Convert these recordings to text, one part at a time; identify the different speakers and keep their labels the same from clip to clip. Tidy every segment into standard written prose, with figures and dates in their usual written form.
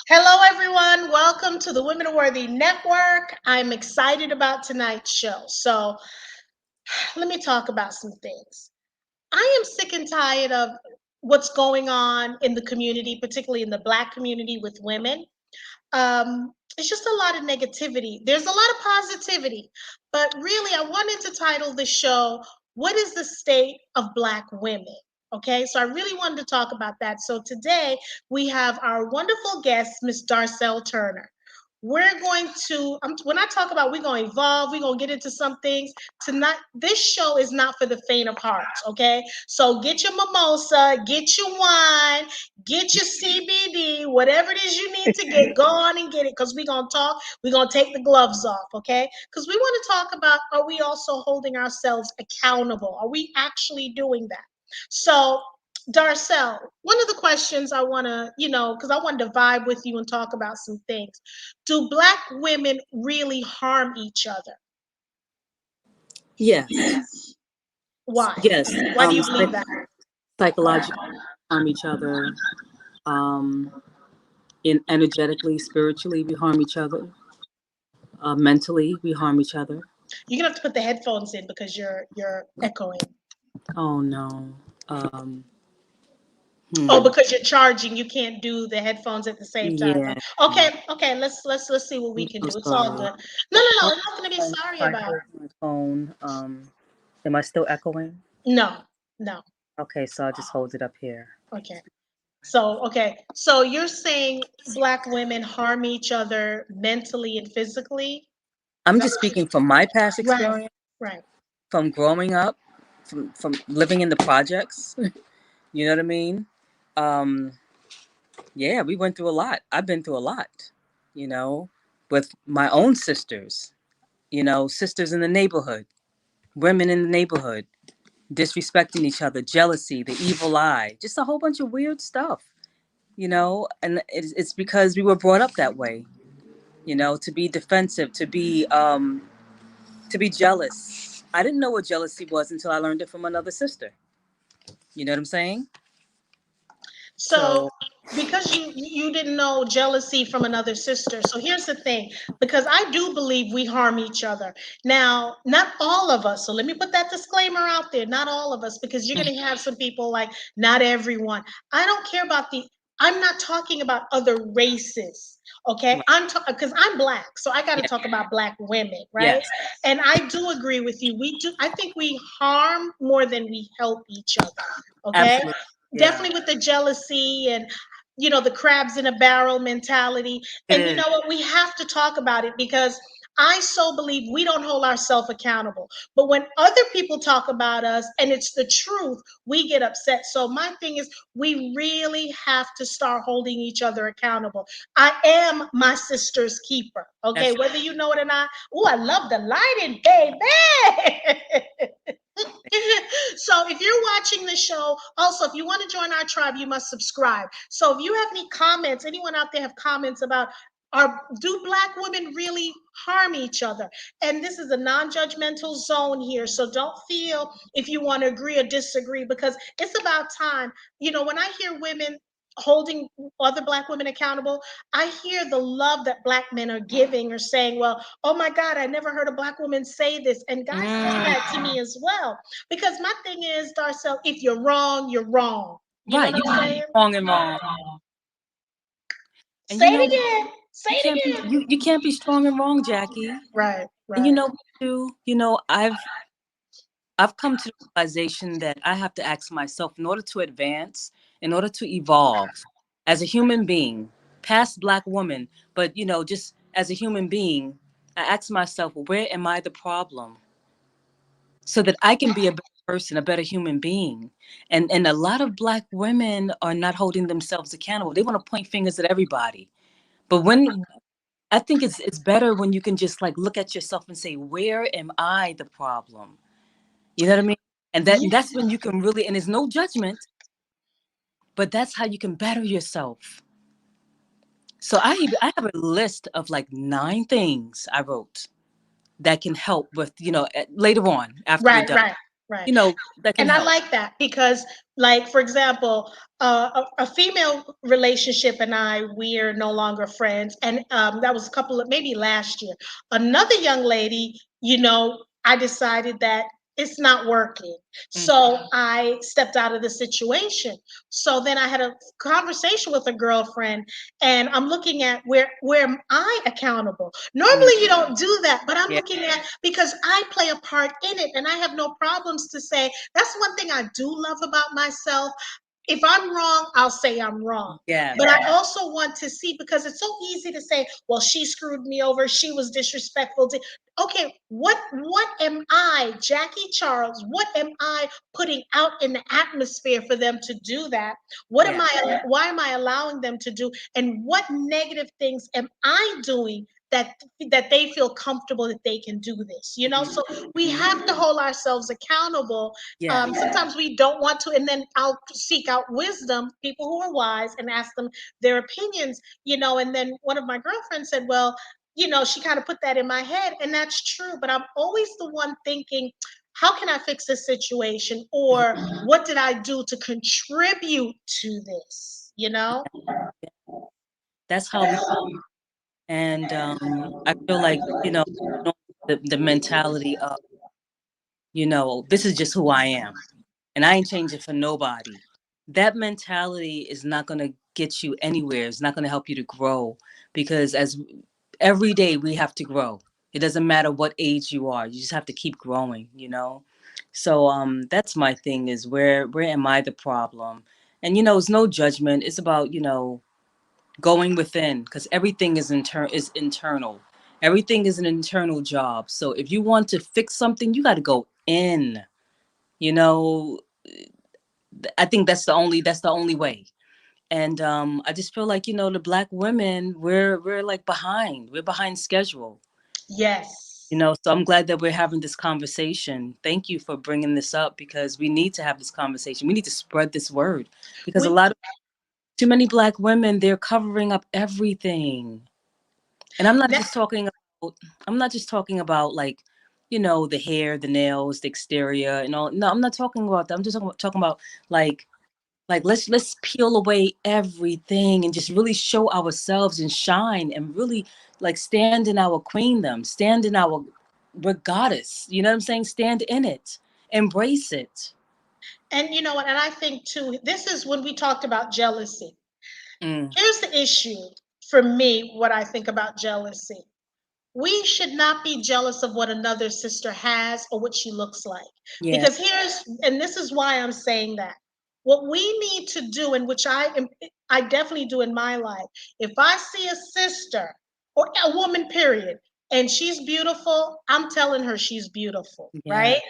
Speaker 1: Hello, everyone. Welcome to the Women Are Worthy Network. I'm excited about tonight's show. So, let me talk about some things. I am sick and tired of what's going on in the community, particularly in the Black community with women. It's just a lot of negativity. There's a lot of positivity, but really, I wanted to title the show, What is the State of Black Women? Okay, so I really wanted to talk about that. So today we have our wonderful guest, Miss Darcel Turner. We're going to, when I talk about we're going to evolve, we're going to get into some things tonight. This show is not for the faint of hearts, okay? So get your mimosa, get your wine, get your CBD, whatever it is you need to get, go on and get it because we're going to talk. We're going to take the gloves off, okay? Because we want to talk about, are we also holding ourselves accountable? Are we actually doing that? So, Darcel, one of the questions I want to, because I wanted to vibe with you and talk about some things. Do Black women really harm each other?
Speaker 2: Yes,
Speaker 1: Why?
Speaker 2: yes.
Speaker 1: Why do you believe that?
Speaker 2: Psychologically harm each other. Um, energetically, spiritually, we harm each other. Mentally, we harm each other.
Speaker 1: You're gonna have to put the headphones in because you're echoing.
Speaker 2: Oh no. Um,
Speaker 1: Oh,
Speaker 2: hmm.
Speaker 1: because you're charging, you can't do the headphones at the same time.
Speaker 2: Yeah.
Speaker 1: Okay. Let's see what we
Speaker 2: I'm
Speaker 1: can
Speaker 2: so
Speaker 1: do. It's all
Speaker 2: sorry.
Speaker 1: good. No.
Speaker 2: Oh,
Speaker 1: There's nothing to be sorry
Speaker 2: I
Speaker 1: about.
Speaker 2: hold my phone. Am I still echoing?
Speaker 1: No, no.
Speaker 2: Okay, so I'll just hold it up here.
Speaker 1: Okay. So you're saying Black women harm each other mentally and physically?
Speaker 2: I'm just speaking from my past
Speaker 1: Right,
Speaker 2: experience,
Speaker 1: right.
Speaker 2: from growing up, from living in the projects. You know what I mean? Um, Yeah, we went through a lot. I've been through a lot, you know, with my own sisters, sisters in the neighborhood, women in the neighborhood, disrespecting each other, jealousy, the evil eye, just a whole bunch of weird stuff, and it's because we were brought up that way, to be defensive, to be jealous. I didn't know what jealousy was until I learned it from another sister. You know what I'm saying?
Speaker 1: So
Speaker 2: So,
Speaker 1: because you didn't know jealousy from another sister. So here's the thing, because I do believe we harm each other. Now, not all of us. So let me put that disclaimer out there. Not all of us, because you're going to have some people like not everyone. I don't care about the I'm not talking about other races. Okay?
Speaker 2: right.
Speaker 1: Because I'm Black. So I got to
Speaker 2: Yeah,
Speaker 1: talk about Black women, right?
Speaker 2: yes,
Speaker 1: And I do agree with you. I think we harm more than we help each other. Okay?
Speaker 2: absolutely. Yeah,
Speaker 1: Definitely with the jealousy and the crabs in a barrel mentality.
Speaker 2: it
Speaker 1: And you
Speaker 2: is.
Speaker 1: know what, we have to talk about it because I so believe we don't hold ourselves accountable, but when other people talk about us and it's the truth, we get upset. So my thing is, we really have to start holding each other accountable. I am my sister's keeper, okay,
Speaker 2: That's
Speaker 1: whether you know it or not. Oh, I love the lighting, baby. So if you're watching the show, also if you want to join our tribe, you must subscribe. So if you have any comments, anyone out there have comments about do Black women really harm each other? And this is a non-judgmental zone here, so don't feel if you want to agree or disagree because it's about time. When I hear women holding other Black women accountable, I hear the love that Black men are giving or saying, well, oh my God, I never heard a Black woman say this. And guys say that to me as well. Because my thing is, Darcel, if you're wrong, you're wrong. You know
Speaker 2: right.
Speaker 1: what
Speaker 2: You
Speaker 1: I'm
Speaker 2: can't be
Speaker 1: saying?
Speaker 2: wrong and wrong. And
Speaker 1: Say
Speaker 2: you
Speaker 1: it
Speaker 2: know,
Speaker 1: again. Say
Speaker 2: you can't
Speaker 1: it
Speaker 2: be
Speaker 1: again.
Speaker 2: you can't be strong and wrong, Jackie.
Speaker 1: Right,
Speaker 2: And you
Speaker 1: right.
Speaker 2: know what, too, I've come to the realization that I have to ask myself in order to advance, in order to evolve as a human being, past Black woman, but just as a human being, I ask myself, where am I the problem? So that I can be a better person, a better human being. And a lot of Black women are not holding themselves accountable. They want to point fingers at everybody. But when I think it's better when you can just like look at yourself and say, where am I the problem? You know what I mean? And
Speaker 1: Yeah.
Speaker 2: that's when you can really, and there's no judgment, but that's how you can better yourself. So I have a list of like 9 things I wrote that can help with, later on after we're
Speaker 1: Right,
Speaker 2: done.
Speaker 1: right. Right.
Speaker 2: you know, that can
Speaker 1: And I
Speaker 2: help.
Speaker 1: like that because, like, for example, a female relationship and I, we're no longer friends. And that was a couple of maybe last year. Another young lady, I decided that it's not working.
Speaker 2: Mm,
Speaker 1: So I stepped out of the situation. So then I had a conversation with a girlfriend, and I'm looking at where am I accountable?
Speaker 2: mm,
Speaker 1: Normally you don't do that, but I'm
Speaker 2: yeah,
Speaker 1: looking at because I play a part in it, and I have no problems to say that's one thing I do love about myself. If I'm wrong, I'll say I'm wrong.
Speaker 2: yes,
Speaker 1: But I also want to see, because it's so easy to say, well, she screwed me over, she was disrespectful. Okay, what am I, Jackie Charles? What am I putting out in the atmosphere for them to do that? What am
Speaker 2: yeah,
Speaker 1: I why am I allowing them to do? And what negative things am I doing that they feel comfortable that they can do this,
Speaker 2: mhm,
Speaker 1: so we
Speaker 2: mhm,
Speaker 1: have to hold ourselves accountable.
Speaker 2: yes,
Speaker 1: Sometimes we don't want to, and then I'll seek out wisdom, people who are wise, and ask them their opinions, and then one of my girlfriends said, well, she kind of put that in my head, and that's true, but I'm always the one thinking, how can I fix this situation,
Speaker 2: mhm,
Speaker 1: or what did I do to contribute to this?
Speaker 2: yeah. That's how we. And I feel like, the mentality of, this is just who I am, and I ain't changing for nobody. That mentality is not going to get you anywhere. It's not going to help you to grow, because as every day we have to grow. It doesn't matter what age you are. You just have to keep growing. So that's my thing, is where am I the problem? And it's no judgment. It's about, going within, because everything is internal. Everything is an internal job. So if you want to fix something, you got to go in. You know, I think that's the only way. And I just feel like, the black women, we're like behind. We're behind schedule.
Speaker 1: Yes.
Speaker 2: So I'm glad that we're having this conversation. Thank you for bringing this up, because we need to have this conversation. We need to spread this word, because
Speaker 1: We
Speaker 2: too many black women, they're covering up everything. And I'm not
Speaker 1: that
Speaker 2: just talking about, like, the hair, the nails, the exterior, and all. No, I'm not talking about that. I'm just talking about like let's peel away everything and just really show ourselves and shine, and really like stand in our queendom, stand in our, we're goddess. You know what I'm saying? Stand in it, embrace it.
Speaker 1: and you know what, and I think too, this is when we talked about jealousy.
Speaker 2: Mm,
Speaker 1: Here's the issue for me, what I think about jealousy. We should not be jealous of what another sister has or what she looks like.
Speaker 2: yeah.
Speaker 1: Because and this is why I'm saying that. What we need to do, and which I definitely do in my life, if I see a sister or a woman, period, and she's beautiful, I'm telling her she's beautiful,
Speaker 2: Yeah.
Speaker 1: right?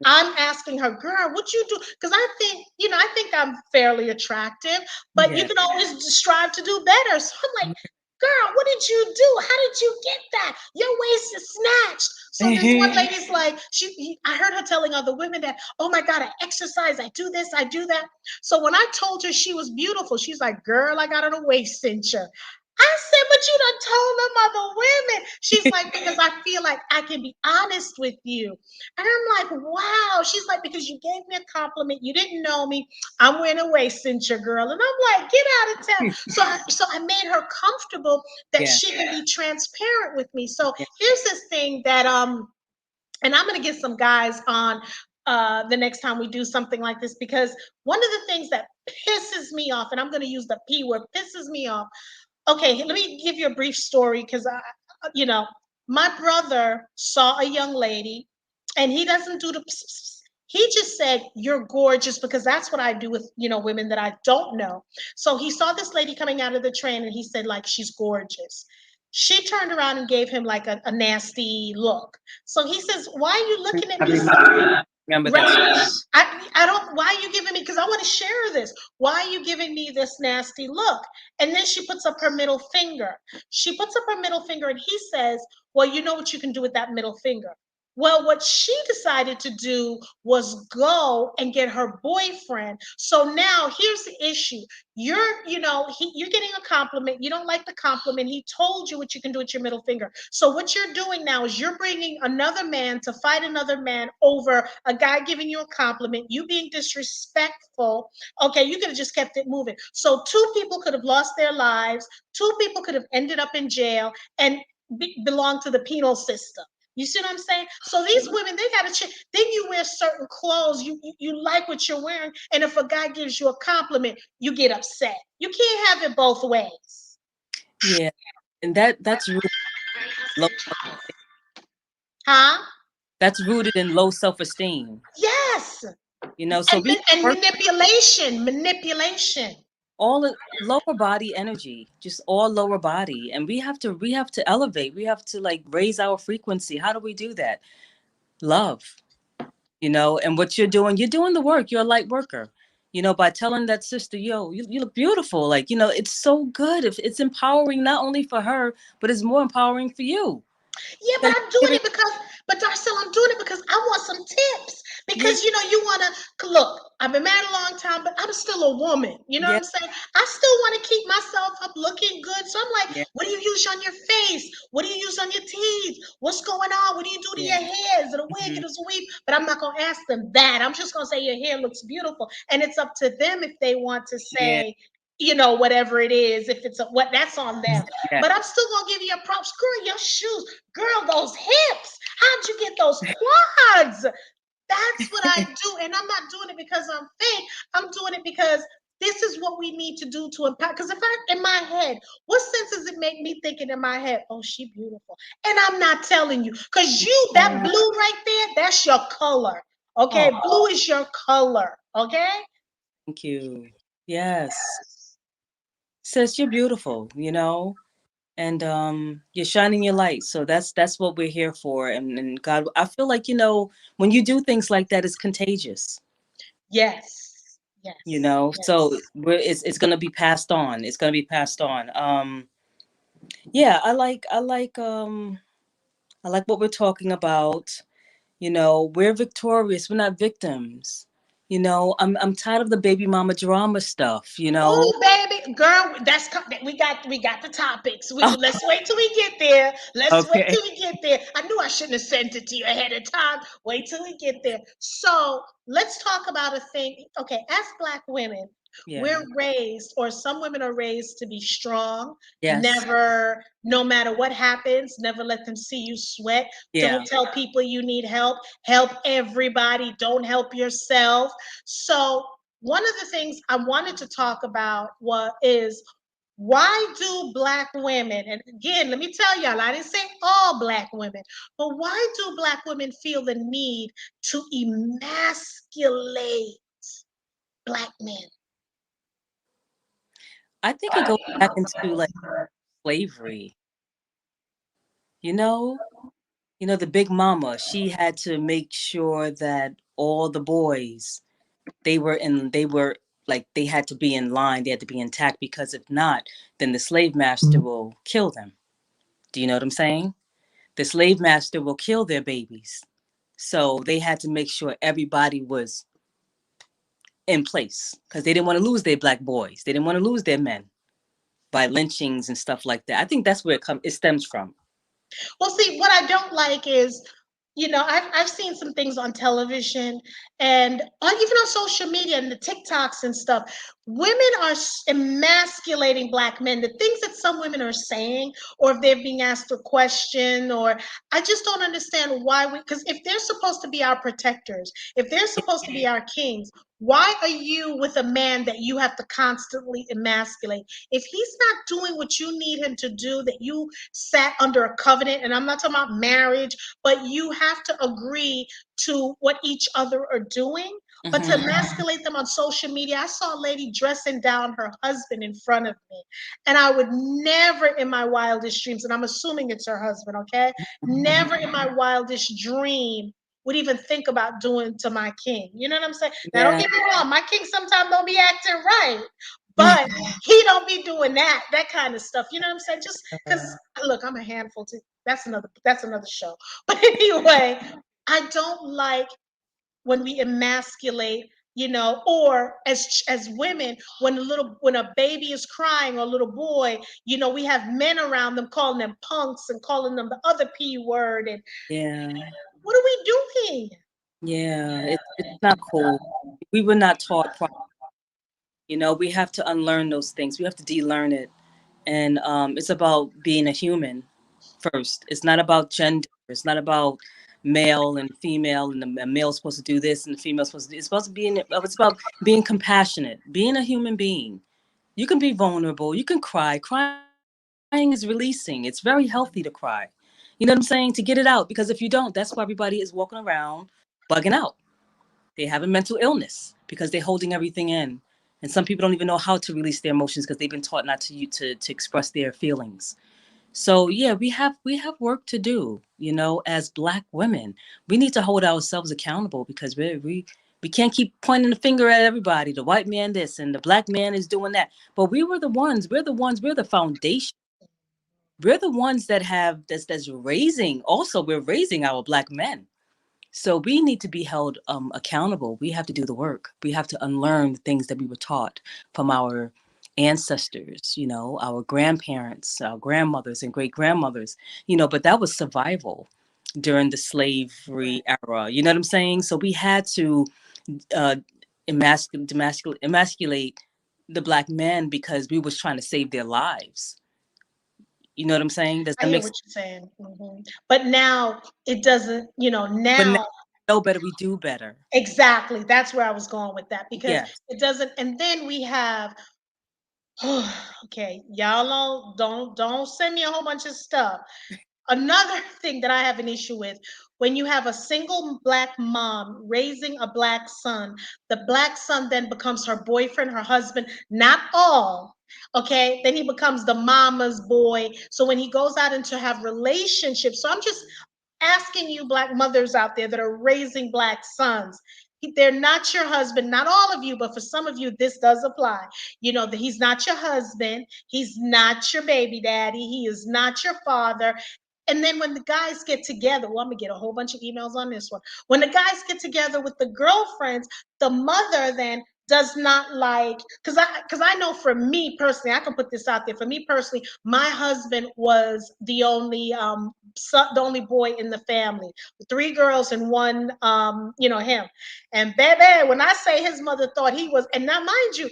Speaker 1: I'm asking her, girl, what you do? Because I think I'm fairly attractive, but you
Speaker 2: Yeah.
Speaker 1: can always strive to do better. So I'm like, girl, what did you do? How did you get that? Your waist is snatched. So this one lady's like, I heard her telling other women that, oh my God, I exercise, I do this, I do that. So when I told her she was beautiful, she's like, girl, I got on a waist cincher. I said, but you done told them other women. She's like, because I feel like I can be honest with you. And I'm like, wow. She's like, because you gave me a compliment. You didn't know me. I'm wearing a waist cincher, girl. And I'm like, get out of town. So I made her comfortable that
Speaker 2: Yeah.
Speaker 1: she can be transparent with me. So
Speaker 2: Yeah.
Speaker 1: here's this thing that and I'm gonna get some guys on the next time we do something like this, because one of the things that pisses me off, and I'm gonna use the P word, pisses me off. Okay, let me give you a brief story, because you know, my brother saw a young lady, and he doesn't do the. He just said, "You're gorgeous," because that's what I do with women that I don't know. So he saw this lady coming out of the train, and he said, like, she's gorgeous. She turned around and gave him like a nasty look. So he says, "Why are you looking at
Speaker 2: I
Speaker 1: me?"
Speaker 2: remember that.
Speaker 1: Right. I don't, why are you giving me, because I want to share this. Why are you giving me this nasty look? And then she puts up her middle finger. She puts up her middle finger, and he says, well, you know what you can do with that middle finger? Well, what she decided to do was go and get her boyfriend. So now here's the issue. You're getting a compliment. You don't like the compliment. He told you what you can do with your middle finger. So what you're doing now is you're bringing another man to fight another man over a guy giving you a compliment, you being disrespectful. Okay, you could have just kept it moving. So two people could have lost their lives. Two people could have ended up in jail and belong to the penal system. You see what I'm saying? So these women, they got to change. Then you wear certain clothes. You like what you're wearing, and if a guy gives you a compliment, you get upset. You can't have it both ways.
Speaker 2: Yeah, and that's rooted in low,
Speaker 1: Huh?
Speaker 2: that's rooted in low self-esteem.
Speaker 1: Yes.
Speaker 2: So we
Speaker 1: And
Speaker 2: work
Speaker 1: manipulation.
Speaker 2: all lower body energy, just all lower body, and we have to elevate. We have to like raise our frequency. How do we do that? Love. And what you're doing the work. You're a light worker. By telling that sister, yo, you look beautiful. Like, it's so good. If it's empowering not only for her, but it's more empowering for you.
Speaker 1: Yeah, but
Speaker 2: Because
Speaker 1: I'm doing it because, but Darcel, I'm doing it because I want some tips.
Speaker 2: yeah,
Speaker 1: Because you want to look. I've been married a long time, but I'm still a woman. You know what
Speaker 2: yeah,
Speaker 1: I'm saying? I still want to keep myself up looking good. So I'm like,
Speaker 2: yeah,
Speaker 1: what do you use on your face? What do you use on your teeth? What's going on? What do you do to your
Speaker 2: yeah,
Speaker 1: hair? Is it a wig?
Speaker 2: hmm,
Speaker 1: It is a weave? But I'm not gonna ask them that. I'm just gonna say your hair looks beautiful, and it's up to them if they want to
Speaker 2: yeah,
Speaker 1: say, whatever it is. If it's what that's on them.
Speaker 2: yeah.
Speaker 1: But I'm still gonna give you a props, girl. Your shoes, girl. Those hips. How'd you get those quads? That's what I do, and I'm not doing it because I'm fake. I'm doing it because this is what we need to do to empower. Because if I, in my head, what sense does it make me thinking in my head, oh, she beautiful, and I'm not telling you, because that
Speaker 2: Yeah.
Speaker 1: blue right there, that's your color. Okay,
Speaker 2: Oh,
Speaker 1: blue is your color. Okay.
Speaker 2: thank you. Yes, sis, you're beautiful. And you're shining your light. So that's what we're here for. And God, I feel like when you do things like that, it's contagious.
Speaker 1: Yes. Yes.
Speaker 2: So
Speaker 1: Yes.
Speaker 2: it's gonna be passed on. It's gonna be passed on. Yeah, I like what we're talking about. We're victorious. We're not victims. I'm tired of the baby mama drama stuff.
Speaker 1: Oh, baby, girl, we got the topics. Let's wait till we get there. Let's wait
Speaker 2: Okay.
Speaker 1: till we get there. I knew I shouldn't have sent it to you ahead of time. Wait till we get there. So let's talk about a thing. Okay, as Black women, we're
Speaker 2: Yeah.
Speaker 1: raised, or some women are raised to be strong.
Speaker 2: Yes.
Speaker 1: Never, no matter what happens, never let them see you sweat.
Speaker 2: Yeah.
Speaker 1: Don't tell people you need help. Help everybody. Don't help yourself. So one of the things I wanted to talk about is why do Black women, and again, let me tell y'all, I didn't say all Black women, but why do Black women feel the need to emasculate Black men?
Speaker 2: I think it goes back into like slavery. You know, the big mama, she had to make sure that all the boys, they were like, they had to be in line, they had to be intact, because if not, then the slave master will kill them. Do you know what I'm saying? The slave master will kill their babies. So they had to make sure everybody was in place, because they didn't want to lose their black boys. They didn't want to lose their men by lynchings and stuff like that. I think that's where it stems from.
Speaker 1: Well, see, what I don't like is, I've seen some things on television and even on social media and the TikToks and stuff. Women are emasculating Black men. The things that some women are saying, or if they're being asked a question, or I just don't understand why because if they're supposed to be our protectors, if they're supposed to be our kings, why are you with a man that you have to constantly emasculate? If he's not doing what you need him to do, that you sat under a covenant, and I'm not talking about marriage, but you have to agree to what each other are doing. But to
Speaker 2: Hmm.
Speaker 1: emasculate them on social media, I saw a lady dressing down her husband in front of me. And I would never in my wildest dreams, and I'm assuming it's her husband, okay? Never in my wildest dream would even think about doing to my king. You know what I'm saying? Now, don't
Speaker 2: Yeah.
Speaker 1: get me wrong, my king sometimes don't be acting right, but he don't be doing that kind of stuff. You know what I'm saying? Just because, look, I'm a handful too. That's another show. But anyway, I don't like when we emasculate, or as women, when a baby is crying or a little boy, we have men around them calling them punks and calling them the other p word, and
Speaker 2: Yeah.
Speaker 1: what are we doing?
Speaker 2: Yeah. It's not cool. We were not taught we have to unlearn those things. We have to de-learn it. And it's about being a human first. It's not about gender. It's not about male and female, and the male's supposed to do this and the female's supposed to do. It's about being compassionate, being a human being. You can be vulnerable. You can cry. Crying is releasing. It's very healthy to cry. You know what I'm saying? To get it out. Because if you don't, that's why everybody is walking around bugging out. They have a mental illness because they're holding everything in. And some people don't even know how to release their emotions because they've been taught not to express their feelings. So yeah, we have work to do, as Black women. We need to hold ourselves accountable because we can't keep pointing the finger at everybody. The white man this and the Black man is doing that. But we're the foundation. We're the ones that have that's raising, also we're raising our Black men. So we need to be held accountable. We have to do the work. We have to unlearn the things that we were taught from our ancestors, our grandparents, our grandmothers and great grandmothers, but that was survival during the slavery era. You know what I'm saying? So we had to uh, emasculate the Black men because we was trying to save their lives. You know what I'm saying? Does
Speaker 1: I
Speaker 2: that
Speaker 1: hear
Speaker 2: make
Speaker 1: what
Speaker 2: sense?
Speaker 1: you're saying. But now it doesn't,
Speaker 2: But now
Speaker 1: now.
Speaker 2: we know better, we do better.
Speaker 1: Exactly, that's where I was going with that, because
Speaker 2: Yes.
Speaker 1: it doesn't. And then we have, okay, y'all don't send me a whole bunch of stuff. Another thing that I have an issue with, when you have a single Black mom raising a Black son, the Black son then becomes her boyfriend, her husband, not all. Okay, then he becomes the mama's boy. So when he goes out into have relationships, so I'm just asking you, Black mothers out there that are raising Black sons. They're not your husband, not all of you, but for some of you, this does apply. That he's not your husband, he's not your baby daddy, he is not your father. And then when the guys get together, well, I'm gonna get a whole bunch of emails on this one. When the guys get together with the girlfriends, the mother then does not like, because I know for me personally, I can put this out there. For me personally, my husband was the only son, the only boy in the family, three girls and one him. And baby, when I say his mother thought he was, and now mind you,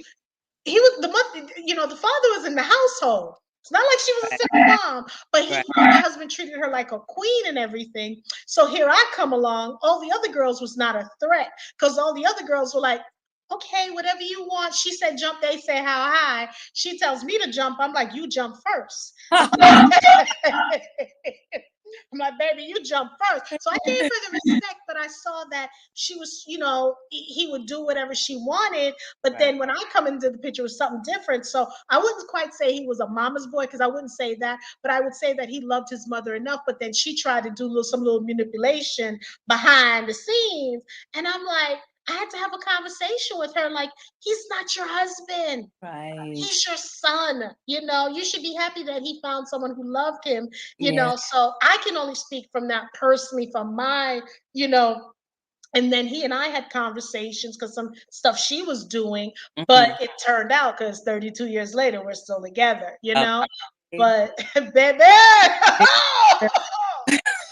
Speaker 1: he was the mother, the father was in the household. It's not like she was a
Speaker 2: Right.
Speaker 1: single mom, but he
Speaker 2: Right.
Speaker 1: thought my husband treated her like a queen and everything. So here I come along. All the other girls was not a threat, because all the other girls were like, okay, whatever you want. She said jump, they say how high. She tells me to jump. I'm like, you jump first. I'm like, baby, you jump first. So I gave her the respect, but I saw that she was, he would do whatever she wanted. But
Speaker 2: Right.
Speaker 1: then when I come into the picture, it was something different. So I wouldn't quite say he was a mama's boy, because I wouldn't say that, but I would say that he loved his mother enough. But then she tried to do some little manipulation behind the scenes. And I'm like, I had to have a conversation with her. Like, he's not your husband.
Speaker 2: Right.
Speaker 1: He's your son. You should be happy that he found someone who loved him.
Speaker 2: Yeah.
Speaker 1: So I can only speak from that personally, from my, you know, and then he and I had conversations because some stuff she was doing, but
Speaker 2: Hmm.
Speaker 1: it turned out, because 32 years later, we're still together,
Speaker 2: Okay.
Speaker 1: But baby,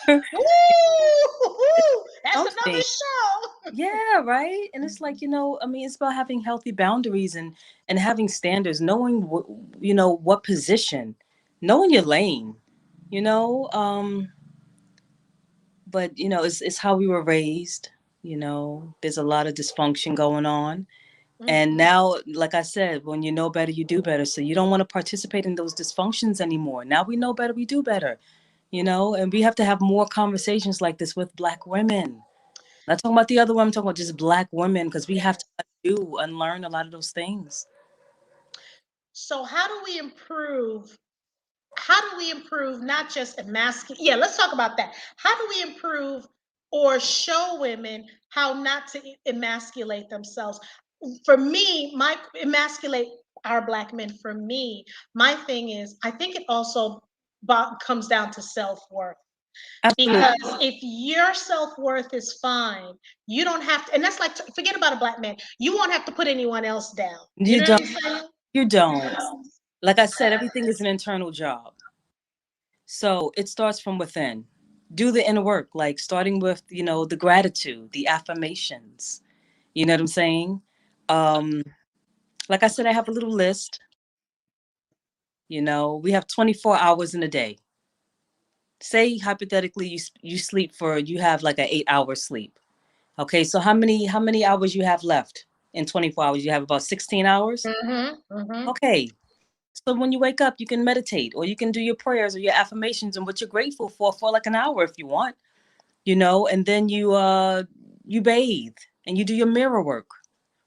Speaker 1: woo, that's another
Speaker 2: Something.
Speaker 1: show.
Speaker 2: Yeah, right. And it's like, I mean, it's about having healthy boundaries and having standards, knowing what position, knowing your lane, you know. But it's how we were raised. There's a lot of dysfunction going on. And
Speaker 1: Mhm.
Speaker 2: now, like I said, when you know better, you do better. So you don't want to participate in those dysfunctions anymore. Now we know better, we do better. And we have to have more conversations like this with Black women. Not talking about the other women, I'm talking about just Black women, because we have to unlearn a lot of those things.
Speaker 1: So how do we improve not just emasculate, yeah, let's talk about that. How do we improve or show women how not to emasculate themselves? For me, my emasculate our Black men, for me, my thing is, I think it also comes down to self-worth.
Speaker 2: Absolutely.
Speaker 1: Because if your self-worth is fine, you don't have to, and that's like, forget about a black man. You won't have to put anyone else down. You
Speaker 2: You
Speaker 1: know what
Speaker 2: don't.
Speaker 1: I'm saying?
Speaker 2: You don't. Like I said, everything is an internal job. So it starts from within. Do the inner work, like starting with, the gratitude, the affirmations. You know what I'm saying? Um, like I said, I have a little list. We have 24 hours in a day. Say hypothetically you have like an 8 hour sleep. Okay, so how many hours you have left in 24 hours? You have about 16 hours.
Speaker 1: Mm-hmm. Mm-hmm.
Speaker 2: Okay. So when you wake up, you can meditate or you can do your prayers or your affirmations and what you're grateful for like an hour if you want, and then you bathe and you do your mirror work.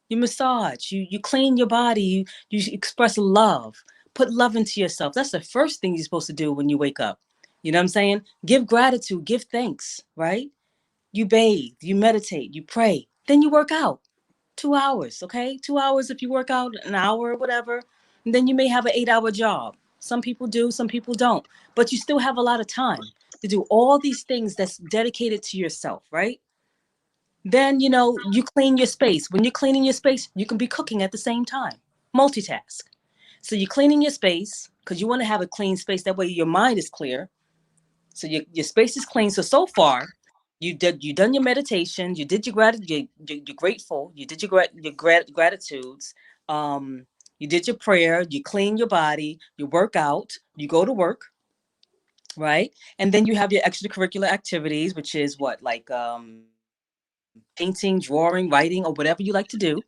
Speaker 2: You massage, you clean your body, you express love, put love into yourself. That's the first thing you're supposed to do when you wake up. You know what I'm saying? Give gratitude, give thanks, right? You bathe, you meditate, you pray, then you work out. 2 hours, okay? 2 hours if you work out, an hour or whatever. And then you may have an 8 hour job. Some people do, some people don't. But you still have a lot of time to do all these things that's dedicated to yourself, right? Then, you clean your space. When you're cleaning your space, you can be cooking at the same time. Multitask. So you're cleaning your space because you want to have a clean space. That way your mind is clear. So your space is clean. So far, you done your meditation. You did your gratitude. You're grateful. You did your gratitudes. Um, you did your prayer. You clean your body. You work out. You go to work, right? And then you have your extracurricular activities, which is what, like painting, drawing, writing, or whatever you like to do,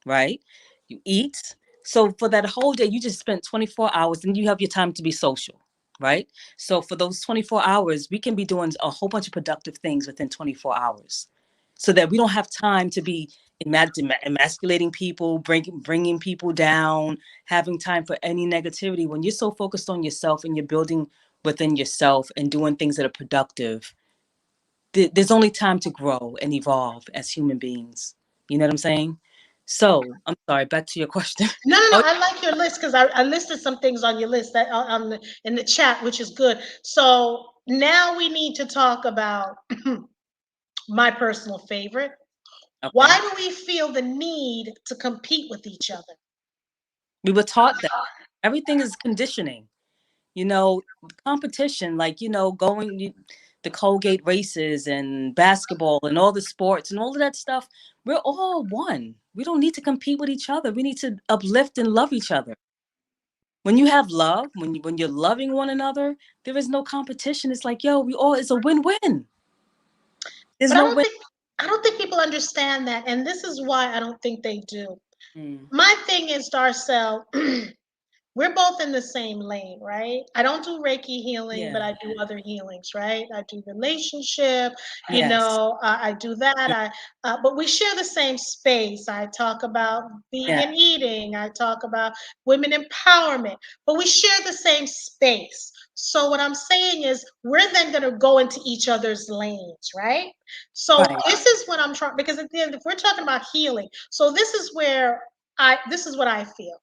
Speaker 2: right? You eat. So for that whole day, you just spent 24 hours and you have your time to be social, right? So for those 24 hours, we can be doing a whole bunch of productive things within 24 hours so that we don't have time to be emasculating people, bringing people down, having time for any negativity. When you're so focused on yourself and you're building within yourself and doing things that are productive, there's only time to grow and evolve as human beings. You know what I'm saying? So I'm sorry. Back to your question.
Speaker 1: No, no, no.
Speaker 2: Oh,
Speaker 1: I like your list because I listed some things on your list that on in the chat, which is good. So now we need to talk about my personal favorite. Why
Speaker 2: okay.
Speaker 1: do we feel the need to compete with each other?
Speaker 2: We were taught that everything is conditioning. You know, competition, like the Colgate races and basketball and all the sports and all of that stuff. We're all one. We don't need to compete with each other. We need to uplift and love each other. When you have love, when you're loving one another, there is no competition. It's like, yo, it's a win-win. There's
Speaker 1: But
Speaker 2: no win.
Speaker 1: I don't think people understand that, and this is why I don't think they do.
Speaker 2: Mm,
Speaker 1: My thing is, Darcel, we're both in the same lane, right? I don't do Reiki healing, but
Speaker 2: yeah.
Speaker 1: I do other healings, right? I do relationship,
Speaker 2: Yes.
Speaker 1: I do that. But we share the same space. I talk about being
Speaker 2: Yeah.
Speaker 1: and eating. I talk about women empowerment, but we share the same space. So what I'm saying is, we're then going to go into each other's lanes, right? So
Speaker 2: Right.
Speaker 1: this is what I'm trying, because at the end, if we're talking about healing, so this is where this is what I feel.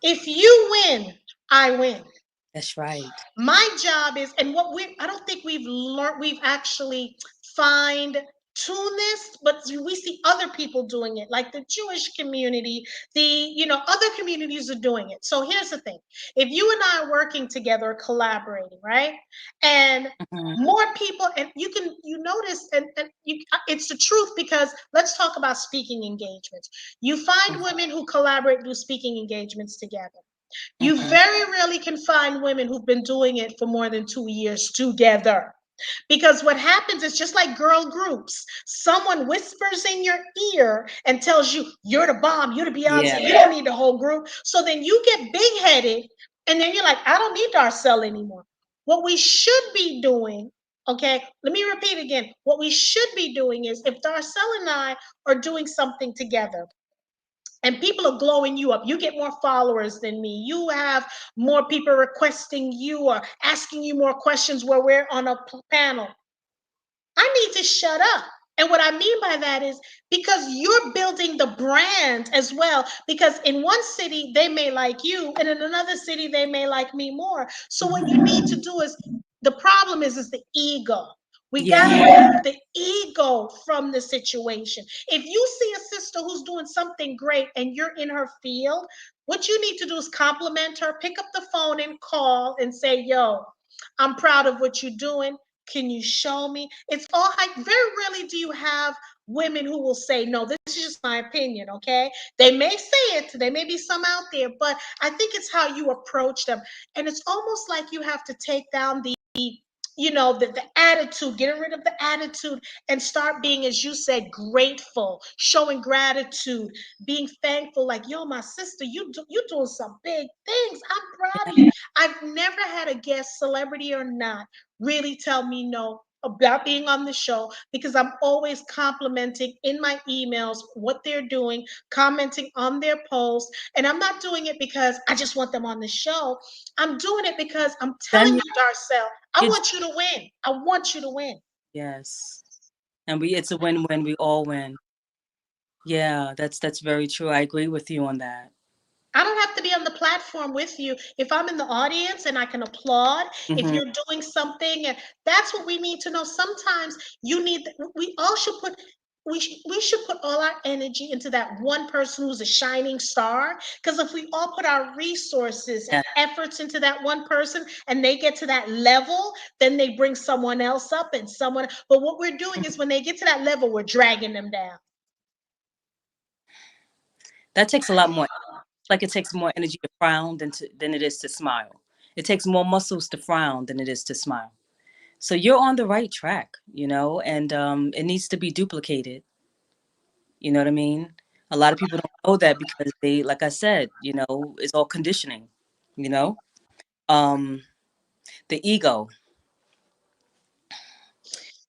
Speaker 1: If you win, I win.
Speaker 2: That's right.
Speaker 1: My job is, and what I don't think we've learned, we've actually find tune this, but we see other people doing it, like the Jewish community, other communities are doing it. So here's the thing. If you and I are working together, collaborating, right? And
Speaker 2: Mhm.
Speaker 1: more people, and you notice, and it's the truth, because let's talk about speaking engagements. You find women who collaborate, do speaking engagements together. You
Speaker 2: Mhm.
Speaker 1: very rarely can find women who've been doing it for more than 2 years together. Because what happens is, just like girl groups, someone whispers in your ear and tells you, you're the bomb, you're the
Speaker 2: Yeah.
Speaker 1: Beyonce, you don't need the whole group. So then you get big headed, and then you're like, I don't need Darcel anymore. What we should be doing, okay, let me repeat again. What we should be doing is, if Darcel and I are doing something together, and people are glowing you up. You get more followers than me. You have more people requesting you or asking you more questions where we're on a panel. I need to shut up. And what I mean by that is, because you're building the brand as well. Because in one city, they may like you, and in another city, they may like me more. So what you need to do is The problem is the ego. We got to
Speaker 2: Yeah.
Speaker 1: remove the ego from the situation. If you see a sister who's doing something great and you're in her field, what you need to do is compliment her, pick up the phone and call and say, yo, I'm proud of what you're doing. Can you show me? It's all very rarely do you have women who will say, no, this is just my opinion, okay? They may say it, there may be some out there, but I think it's how you approach them. And it's almost like you have to take down the attitude, getting rid of the attitude and start being, as you said, grateful, showing gratitude, being thankful, like, yo, my sister, you doing some big things. I'm proud of you. I've never had a guest, celebrity or not, really tell me no about being on the show, because I'm always complimenting in my emails what they're doing, commenting on their posts. And I'm not doing it because I just want them on the show. I'm doing it because I'm telling
Speaker 2: Then
Speaker 1: you, Darcel, I
Speaker 2: you,
Speaker 1: want you to win. I want you to win.
Speaker 2: yes. And it's a win-win. We all win. Yeah, that's very true. I agree with you on that.
Speaker 1: I don't have to be on the platform with you. If I'm in the audience and I can applaud, if
Speaker 2: Hmm.
Speaker 1: you're doing something, and that's what we need to know. Sometimes you need, we all should put, we should put all our energy into that one person who's a shining star. Because if we all put our resources and
Speaker 2: Yeah.
Speaker 1: efforts into that one person and they get to that level, then they bring someone else up and someone. But what we're doing is when they get to that level, we're dragging them down.
Speaker 2: That takes a lot more. Like it takes more energy to frown than it is to smile. It takes more muscles to frown than it is to smile. So you're on the right track, and it needs to be duplicated. You know what I mean? A lot of people don't know that because they, like I said, it's all conditioning. You know, um, the ego.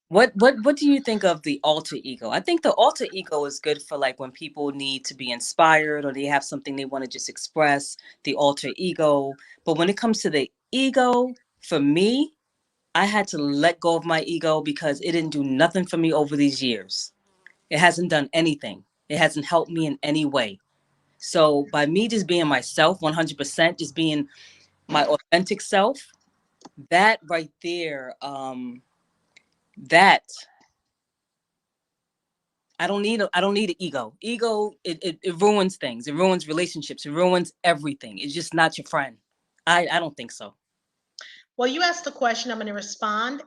Speaker 2: What do you think of the alter ego? I think the alter ego is good for like when people need to be inspired or they have something they want to just express, the alter ego. But when it comes to the ego, for me, I had to let go of my ego because it didn't do nothing for me over these years. It hasn't done anything. It hasn't helped me in any way. So by me just being myself 100%, just being my authentic self, that right there, that I don't need an ego. Ego, it ruins things. It ruins relationships. It ruins everything. It's just not your friend. I don't think so.
Speaker 1: Well, you asked the question, I'm going to respond,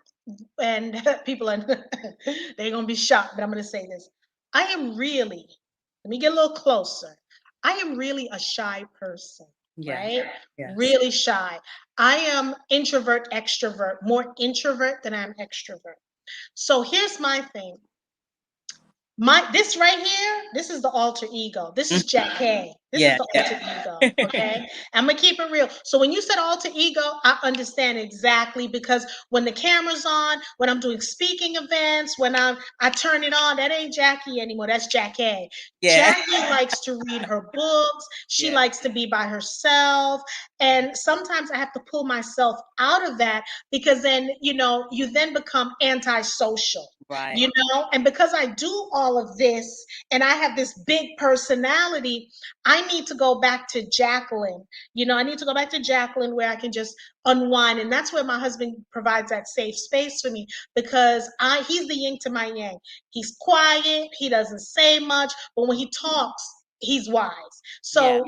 Speaker 1: and people are they're going to be shocked, but I'm going to say this. I am really, let me get a little closer. I am really a shy person,
Speaker 2: Yes.
Speaker 1: right?
Speaker 2: Yes.
Speaker 1: Really shy. I am introvert, extrovert, more introvert than I'm extrovert. So here's my thing. This right here, this is the alter ego. This
Speaker 2: Mhm.
Speaker 1: is Jack K. This is
Speaker 2: Yeah.
Speaker 1: the
Speaker 2: Yeah.
Speaker 1: alter ego. Okay. I'm gonna keep it real. So when you said alter ego, I understand exactly, because when the camera's on, when I'm doing speaking events, when I turn it on, that ain't Jackie anymore. That's Jack K.
Speaker 2: Yeah.
Speaker 1: Jackie likes to read her books. She
Speaker 2: Yeah.
Speaker 1: likes to be by herself. And sometimes I have to pull myself out of that, because then, you then become antisocial,
Speaker 2: Right.
Speaker 1: and because I do all of this and I have this big personality, I need to go back to Jacqueline. I need to go back to Jacqueline where I can just unwind. And that's where my husband provides that safe space for me, because he's the yin to my yang. He's quiet, he doesn't say much, but when he talks, he's wise.
Speaker 2: Yeah.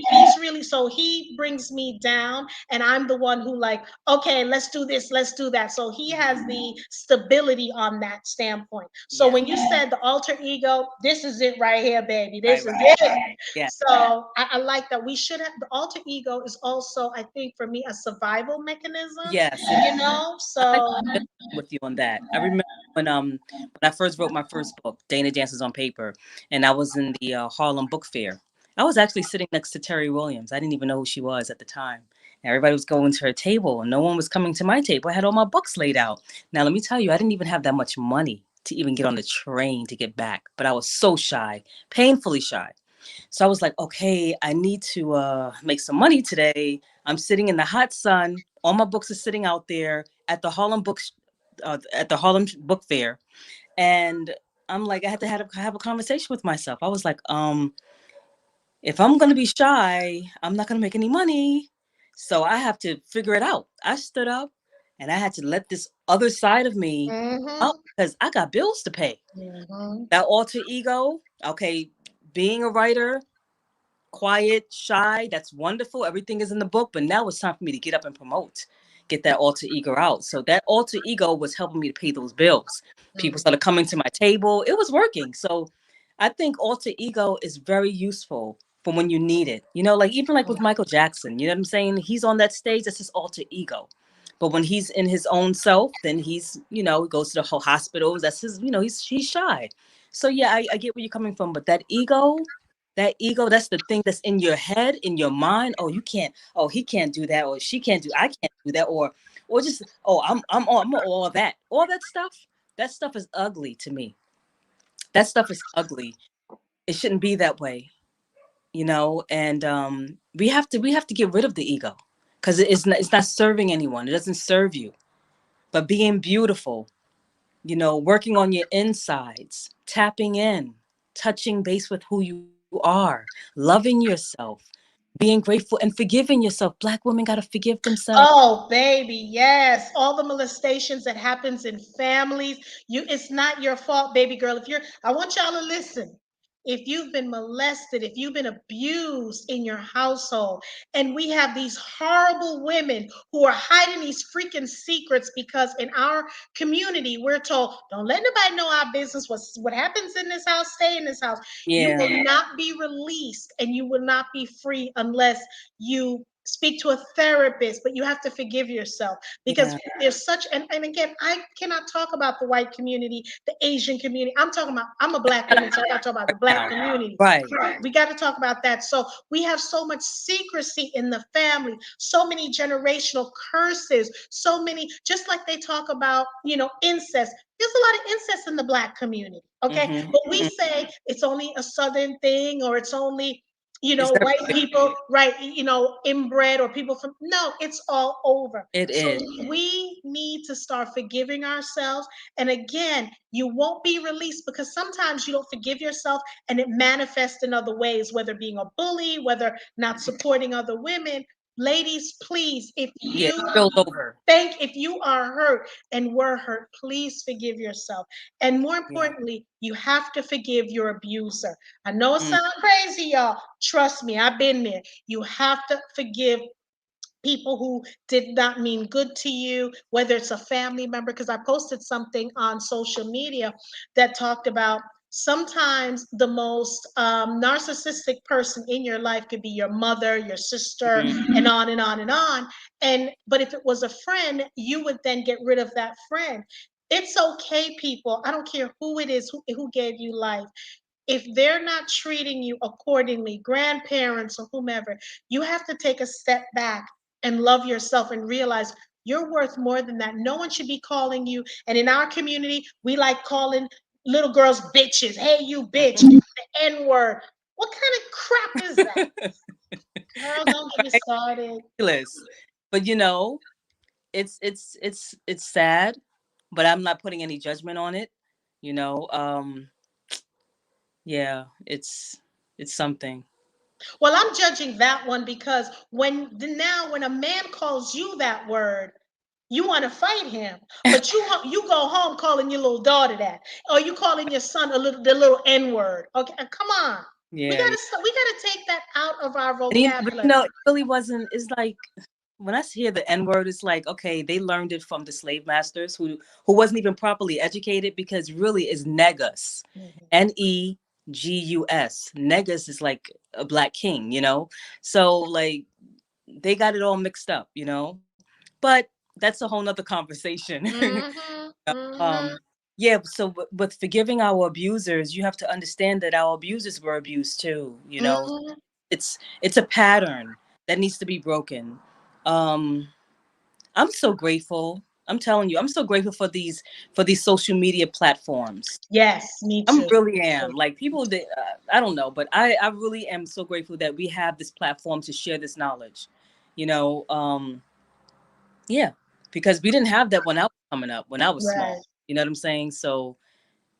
Speaker 1: So he brings me down, and I'm the one who, like, okay, let's do this, let's do that. So he has the stability on that standpoint. So
Speaker 2: Yeah.
Speaker 1: when you said the alter ego, this is it right here, baby.
Speaker 2: Right.
Speaker 1: This is
Speaker 2: Right.
Speaker 1: it.
Speaker 2: Yeah.
Speaker 1: So I like that. We should have, the alter ego is also, I think, for me, a survival mechanism,
Speaker 2: Yes. I
Speaker 1: so
Speaker 2: agree with you on that. I remember when I first wrote my first book, Dana Dances on Paper, and I was in the Harlem Book Fair. I was actually sitting next to Terry Williams. I didn't even know who she was at the time. And everybody was going to her table, and no one was coming to my table. I had all my books laid out. Now, let me tell you, I didn't even have that much money to even get on the train to get back. But I was so shy, painfully shy. So I was like, okay, I need to make some money today. I'm sitting in the hot sun. All my books are sitting out there at the Harlem Book Fair, and I'm like, I had to have a conversation with myself. I was like, if I'm gonna be shy, I'm not gonna make any money. So I have to figure it out. I stood up and I had to let this other side of me out
Speaker 1: Mhm.
Speaker 2: because I got bills to pay.
Speaker 1: Mhm.
Speaker 2: That alter ego, okay, being a writer, quiet, shy, that's wonderful. Everything is in the book, but now it's time for me to get up and promote, get that alter ego out. So that alter ego was helping me to pay those bills. People started coming to my table. It was working. So I think alter ego is very useful for when you need it. You know, like even like with Michael Jackson, you know what I'm saying? He's on that stage, that's his alter ego. But when he's in his own self, then he's, he goes to the whole hospitals. That's his, he's shy. So yeah, I get where you're coming from. But that ego, that's the thing that's in your head, in your mind. Oh, you can't, oh, he can't do that, or she can't do, I can't do that, or just, oh, I'm all that stuff. That stuff is ugly to me. That stuff is ugly. It shouldn't be that way, and we have to get rid of the ego because it's not serving anyone. It doesn't serve you. But being beautiful, working on your insides, tapping in, touching base with who you are, loving yourself, being grateful and forgiving yourself. Black women got to forgive themselves.
Speaker 1: Oh, baby, yes. All the molestations that happens in families, it's not your fault, baby girl. I want y'all to listen. If you've been molested, if you've been abused in your household, and we have these horrible women who are hiding these freaking secrets because in our community we're told, don't let nobody know our business. What happens in this house, stay in this house. You
Speaker 2: Yeah,
Speaker 1: will not be released and you will not be free unless you speak to a therapist, but you have to forgive yourself because
Speaker 2: yeah.
Speaker 1: there's such and again, I cannot talk about the white community, the Asian community. I'm a black woman, so I gotta talk about the
Speaker 2: Right
Speaker 1: black
Speaker 2: now,
Speaker 1: community.
Speaker 2: right.
Speaker 1: Right. We got to talk about that. So we have so much secrecy in the family, so many generational curses, so many, just like they talk about, incest. There's a lot of incest in the black community. Okay.
Speaker 2: Hmm.
Speaker 1: But we say it's only a southern thing or it's only
Speaker 2: It's
Speaker 1: white
Speaker 2: everywhere.
Speaker 1: people, right, inbred or people from, no, it's all over.
Speaker 2: It
Speaker 1: So
Speaker 2: is.
Speaker 1: we need to start forgiving ourselves. And again, you won't be released because sometimes you don't forgive yourself and it manifests in other ways, whether being a bully, whether not supporting other women. Ladies, please,
Speaker 2: Yeah, spilled over.
Speaker 1: if you are hurt and were hurt, please forgive yourself. And more
Speaker 2: Yeah.
Speaker 1: importantly, you have to forgive your abuser. I know it
Speaker 2: Mm.
Speaker 1: sounds crazy, y'all. Trust me, I've been there. You have to forgive people who did not mean good to you, whether it's a family member, because I posted something on social media that talked about sometimes the most narcissistic person in your life could be your mother, your sister,
Speaker 2: Mm.
Speaker 1: and on and on and on. But if it was a friend, you would then get rid of that friend. It's okay, people. I don't care who it is who gave you life. If they're not treating you accordingly, grandparents or whomever, you have to take a step back and love yourself and realize you're worth more than that. No one should be calling you. And in our community, we like calling little girls bitches. Hey, you bitch,
Speaker 2: Mhm.
Speaker 1: the N word. What kind of crap is that? Girl, don't get me
Speaker 2: Right?
Speaker 1: started.
Speaker 2: Ridiculous. But it's sad, but I'm not putting any judgment on it. You know, yeah, it's something.
Speaker 1: Well, I'm judging that one because when a man calls you that word, you want to fight him, but you go home calling your little daughter that, or you calling your son the little N word. Okay, come on,
Speaker 2: Yeah, yeah.
Speaker 1: we gotta take that out of our
Speaker 2: And
Speaker 1: vocabulary.
Speaker 2: it really wasn't. It's like when I hear the N word, it's like okay, they learned it from the slave masters who wasn't even properly educated because really is negus,
Speaker 1: Mhm.
Speaker 2: Negus. Negus is like a black king, So like they got it all mixed up. But that's a whole nother conversation.
Speaker 1: Mhm.
Speaker 2: um,
Speaker 1: Mhm.
Speaker 2: yeah. So with forgiving our abusers, you have to understand that our abusers were abused too.
Speaker 1: Mhm.
Speaker 2: It's a pattern that needs to be broken. Um, I'm so grateful. I'm telling you, I'm so grateful for these social media platforms.
Speaker 1: Yes, me
Speaker 2: I
Speaker 1: too.
Speaker 2: really am. Like people that I don't know, but I really am so grateful that we have this platform to share this knowledge. You know, yeah, because we didn't have that when I was coming up, when I was
Speaker 1: Right.
Speaker 2: small. You know what I'm saying? So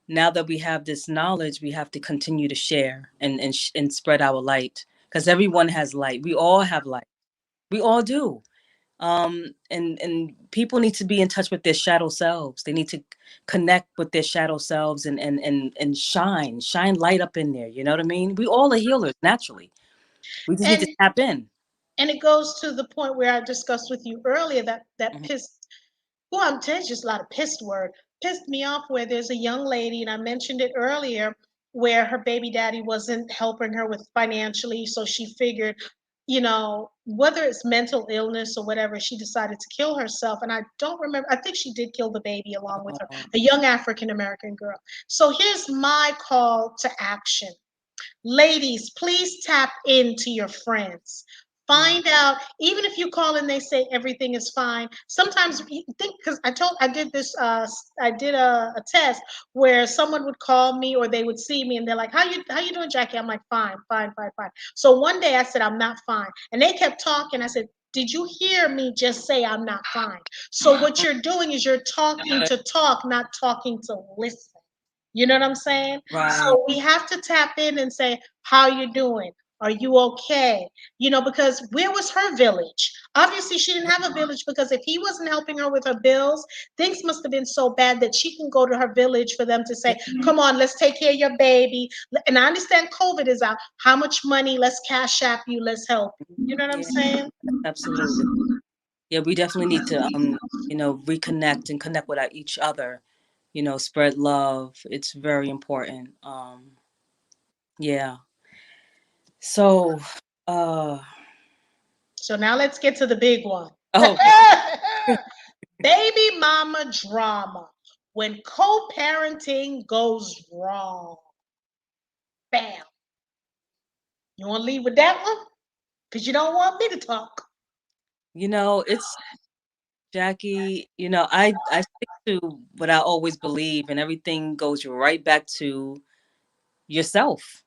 Speaker 2: now that we have this knowledge, we have to continue to share and spread our light because everyone has light. We all have light. We all do. And people need to be in touch with their shadow selves. They need to connect with their shadow selves and shine light up in there. You know what I mean? We all are healers naturally. We just need to
Speaker 1: and
Speaker 2: tap in.
Speaker 1: and it goes to the point where I discussed with you earlier that
Speaker 2: Mhm.
Speaker 1: pissed. Well, I'm telling you, just a lot of pissed word. Pissed me off where there's a young lady, and I mentioned it earlier, where her baby daddy wasn't helping her with financially, so she figured, whether it's mental illness or whatever, she decided to kill herself. And I don't remember, I think she did kill the baby along with her,
Speaker 2: Oh,
Speaker 1: a young African American girl. So here's my call to action. Ladies, please tap into your friends.
Speaker 2: mm,
Speaker 1: Find out, even if you call and they say everything is fine. Sometimes you think, because I did this, I did a test where someone would call me or they would see me and they're like, how you doing, Jackie? I'm like, fine, fine, fine, fine. So one day I said, I'm not fine. And they kept talking. I said, did you hear me just say I'm not fine? So what
Speaker 2: mm,
Speaker 1: you're doing is you're talking to talk, not talking to listen. You know what I'm saying?
Speaker 2: right.
Speaker 1: So we have to tap in and say, how you doing? Are you okay? Because where was her village? Obviously, she didn't have a village because if he wasn't helping her with her bills, things must have been so bad that she can go to her village for them to
Speaker 2: Yeah.
Speaker 1: say, come on, let's take care of your baby. And I understand COVID is out. How much money? Let's cash app you. Let's help you. You know what I'm
Speaker 2: Yeah.
Speaker 1: saying?
Speaker 2: Absolutely. Yeah, we definitely need to reconnect and connect with each other. Spread love. It's very important. Yeah. So, uh,
Speaker 1: So now let's get to the big one.
Speaker 2: okay.
Speaker 1: Baby mama drama. When co parenting goes wrong. Bam. You want to leave with that one? Because you don't want me to talk.
Speaker 2: It's Jackie, I stick to what I always believe, and everything goes right back to yourself.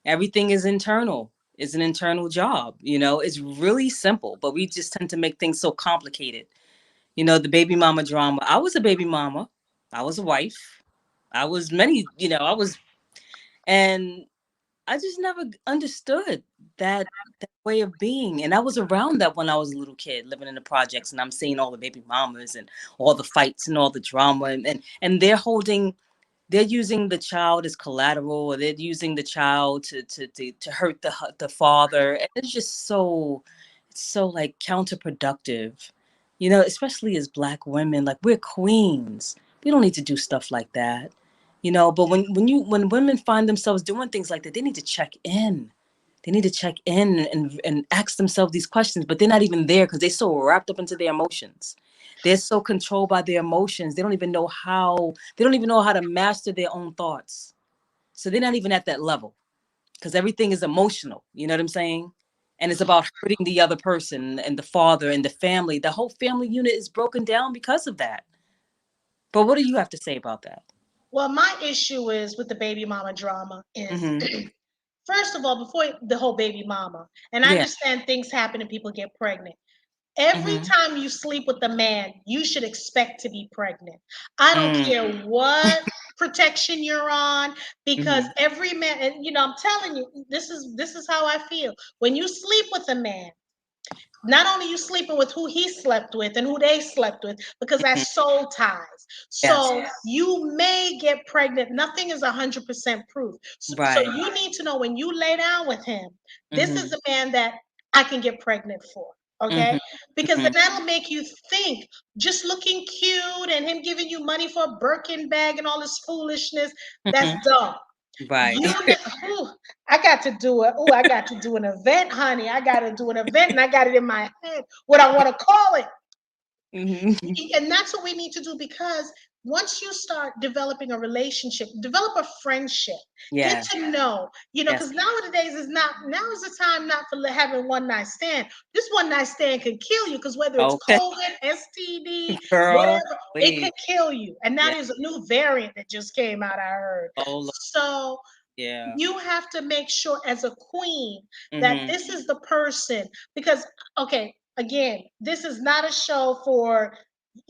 Speaker 2: Everything is internal. It's an internal job. It's really simple, but we just tend to make things so complicated. The baby mama drama. I was a baby mama. I was a wife. I was many, I was, and I just never understood that way of being. And I was around that when I was a little kid living in the projects, and I'm seeing all the baby mamas and all the fights and all the drama, and they're using the child as collateral, or they're using the child to hurt the father. And it's so like counterproductive, especially as Black women. Like, we're queens, we don't need to do stuff like that. But when women find themselves doing things like that, they need to check in. They need to check in and ask themselves these questions, but they're not even there because they're so wrapped up into their emotions. They're so controlled by their emotions. They don't even know how to master their own thoughts. So they're not even at that level because everything is emotional. You know what I'm saying? And it's about hurting the other person and the father and the family. The whole family unit is broken down because of that. But what do you have to say about that?
Speaker 1: Well, my issue is with the baby mama drama is,
Speaker 2: Mm-hmm.
Speaker 1: first of all, before the whole baby mama, and I
Speaker 2: Yeah.
Speaker 1: understand things happen and people get pregnant. Every
Speaker 2: Mm-hmm.
Speaker 1: time you sleep with a man, you should expect to be pregnant. I don't
Speaker 2: Mm-hmm.
Speaker 1: care what protection you're on, because
Speaker 2: Mm-hmm.
Speaker 1: every man, and I'm telling you, this is how I feel. When you sleep with a man, not only you sleeping with who he slept with and who they slept with, because that's soul ties.
Speaker 2: Yes.
Speaker 1: So you may get pregnant. Nothing is 100% proof. So
Speaker 2: Right.
Speaker 1: you need to know when you lay down with him, this is
Speaker 2: Mm-hmm.
Speaker 1: the man that I can get pregnant for. Okay,
Speaker 2: Mm-hmm.
Speaker 1: because then
Speaker 2: Mm-hmm.
Speaker 1: that'll make you think just looking cute and him giving you money for a Birkin bag and all this foolishness, that's
Speaker 2: Mm-hmm.
Speaker 1: dumb.
Speaker 2: Right.
Speaker 1: You, ooh, I got to do an event, honey. I got to do an event, and I got it in my head what I want to call it.
Speaker 2: Mm-hmm.
Speaker 1: And that's what we need to do, because once you start developing a relationship, develop a friendship, get
Speaker 2: Yeah.
Speaker 1: to know,
Speaker 2: Yes.
Speaker 1: because nowadays now is the time not for having one night stand. This one night stand can kill you, because whether it's
Speaker 2: Okay.
Speaker 1: COVID, STD,
Speaker 2: Girl,
Speaker 1: whatever, it
Speaker 2: please.
Speaker 1: could kill you. And now
Speaker 2: Yeah.
Speaker 1: there's a new variant that just came out, I heard.
Speaker 2: Oh, Lord.
Speaker 1: So
Speaker 2: Yeah.
Speaker 1: you have to make sure as a queen that
Speaker 2: Mm-hmm.
Speaker 1: this is the person, because, okay, again, this is not a show for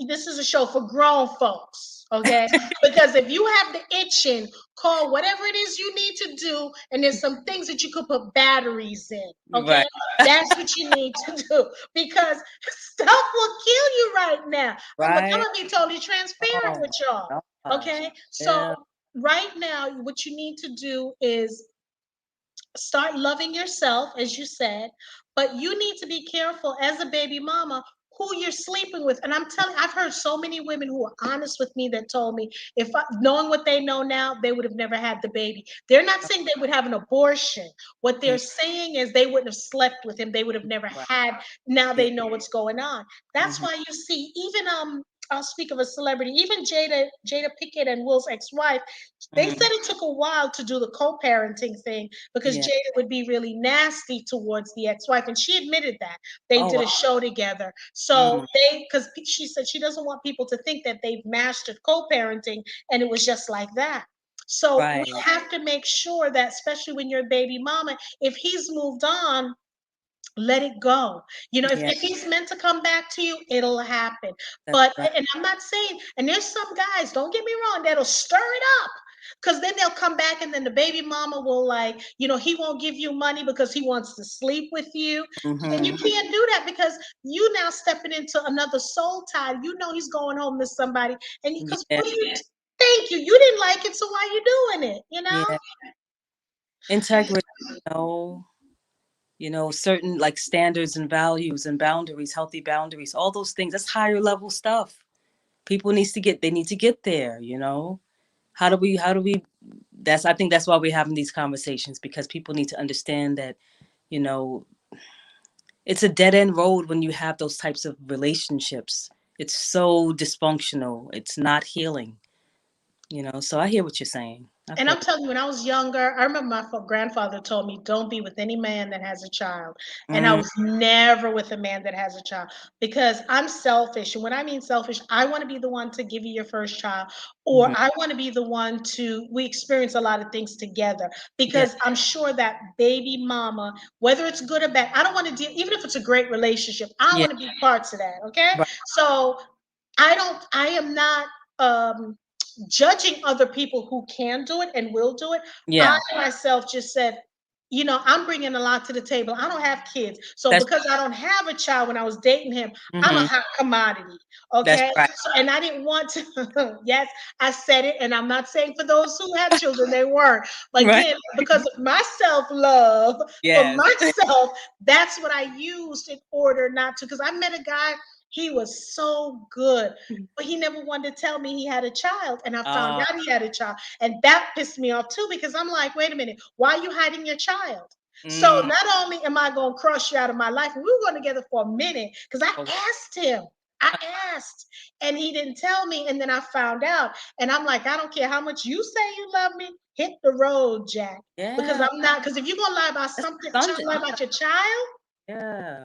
Speaker 1: this is a show for grown folks, okay? Because if you have the itching, call whatever it is you need to do, and there's some things that you could put batteries in, okay?
Speaker 2: Right.
Speaker 1: That's what you need to do because stuff will kill you right now. I'm
Speaker 2: Right.
Speaker 1: gonna be totally transparent
Speaker 2: Oh
Speaker 1: with y'all,
Speaker 2: my gosh.
Speaker 1: okay? So
Speaker 2: Yeah.
Speaker 1: right now, what you need to do is start loving yourself, as you said, but you need to be careful as a baby mama who you're sleeping with. And I'm telling, I've heard so many women who are honest with me that told me if knowing what they know now, they would have never had the baby. They're not saying they would have an abortion. What they're
Speaker 2: Mm,
Speaker 1: saying is they wouldn't have slept with him. They would have never
Speaker 2: right.
Speaker 1: had. Now
Speaker 2: Yeah.
Speaker 1: they know what's going on. That's
Speaker 2: Hmm.
Speaker 1: why you see, even I'll speak of a celebrity, even Jada Pickett and Will's ex-wife. They said
Speaker 2: Hmm.
Speaker 1: it took a while to do the co-parenting thing because
Speaker 2: Yeah.
Speaker 1: Jada would be really nasty towards the ex-wife, and she admitted that. They
Speaker 2: Oh
Speaker 1: did
Speaker 2: wow.
Speaker 1: a show together. So
Speaker 2: Mm,
Speaker 1: because she said she doesn't want people to think that they've mastered co-parenting and it was just like that. So we
Speaker 2: right.
Speaker 1: have to make sure that, especially when you're a baby mama, if he's moved on, let it go. You know,
Speaker 2: Yeah.
Speaker 1: if he's meant to come back to you, it'll happen.
Speaker 2: That's
Speaker 1: But,
Speaker 2: right.
Speaker 1: and I'm not saying, and there's some guys, don't get me wrong, that'll stir it up. Because then they'll come back and then the baby mama will, like, he won't give you money because he wants to sleep with you. And you
Speaker 2: Hmm.
Speaker 1: can't do that because you now stepping into another soul tie. You know he's going home to somebody. And because
Speaker 2: Yeah.
Speaker 1: what do you, thank you. You didn't like it, so why you doing it?
Speaker 2: Yeah. Integrity. Certain like standards and values and boundaries, healthy boundaries, all those things. That's higher level stuff. People they need to get there. How do we that's I think that's why we're having these conversations, because people need to understand that, you know, it's a dead end road when you have those types of relationships. It's so dysfunctional. It's not healing. So I hear what you're saying. I
Speaker 1: And
Speaker 2: feel.
Speaker 1: I'm telling you, when I was younger, I remember my grandfather told me, don't be with any man that has a child. And I
Speaker 2: Mm,
Speaker 1: was never with a man that has a child because I'm selfish. And when I mean selfish, I want to be the one to give you your first child, or
Speaker 2: hmm.
Speaker 1: I want to be the one we experience a lot of things together
Speaker 2: Yeah.
Speaker 1: because I'm sure that baby mama, whether it's good or bad, I don't want to deal, even if it's a great relationship, I
Speaker 2: Yeah.
Speaker 1: want to be parts of that. Okay.
Speaker 2: Right.
Speaker 1: So I am not, judging other people who can do it and will do it. I
Speaker 2: Yeah.
Speaker 1: myself just said, I'm bringing a lot to the table. I don't have kids. So
Speaker 2: That's
Speaker 1: because I don't have a child when I was dating him, I'm a
Speaker 2: hmm.
Speaker 1: hot commodity.
Speaker 2: That's
Speaker 1: Okay.
Speaker 2: right.
Speaker 1: So, and I didn't want to, yes, I said it. And I'm not saying for those who have children, they weren't. But
Speaker 2: Right.
Speaker 1: again, because of my self love for
Speaker 2: Yes.
Speaker 1: myself, that's what I used in order not to. Because I met a guy, he was so good, but he never wanted to tell me he had a child. And I found
Speaker 2: Uh,
Speaker 1: out he had a child. And that pissed me off too, because I'm like, wait a minute, why are you hiding your child? So
Speaker 2: mm,
Speaker 1: not only am I going to crush you out of my life, we were going together for a minute because I
Speaker 2: oh,
Speaker 1: asked him. I asked and he didn't tell me. And then I found out. And I'm like, I don't care how much you say you love me, hit the road, Jack. Because
Speaker 2: yeah.
Speaker 1: I'm not, because if you're going to lie about
Speaker 2: That's
Speaker 1: something, trying to
Speaker 2: redundant.
Speaker 1: lie
Speaker 2: Yeah.
Speaker 1: about your child,
Speaker 2: Yeah.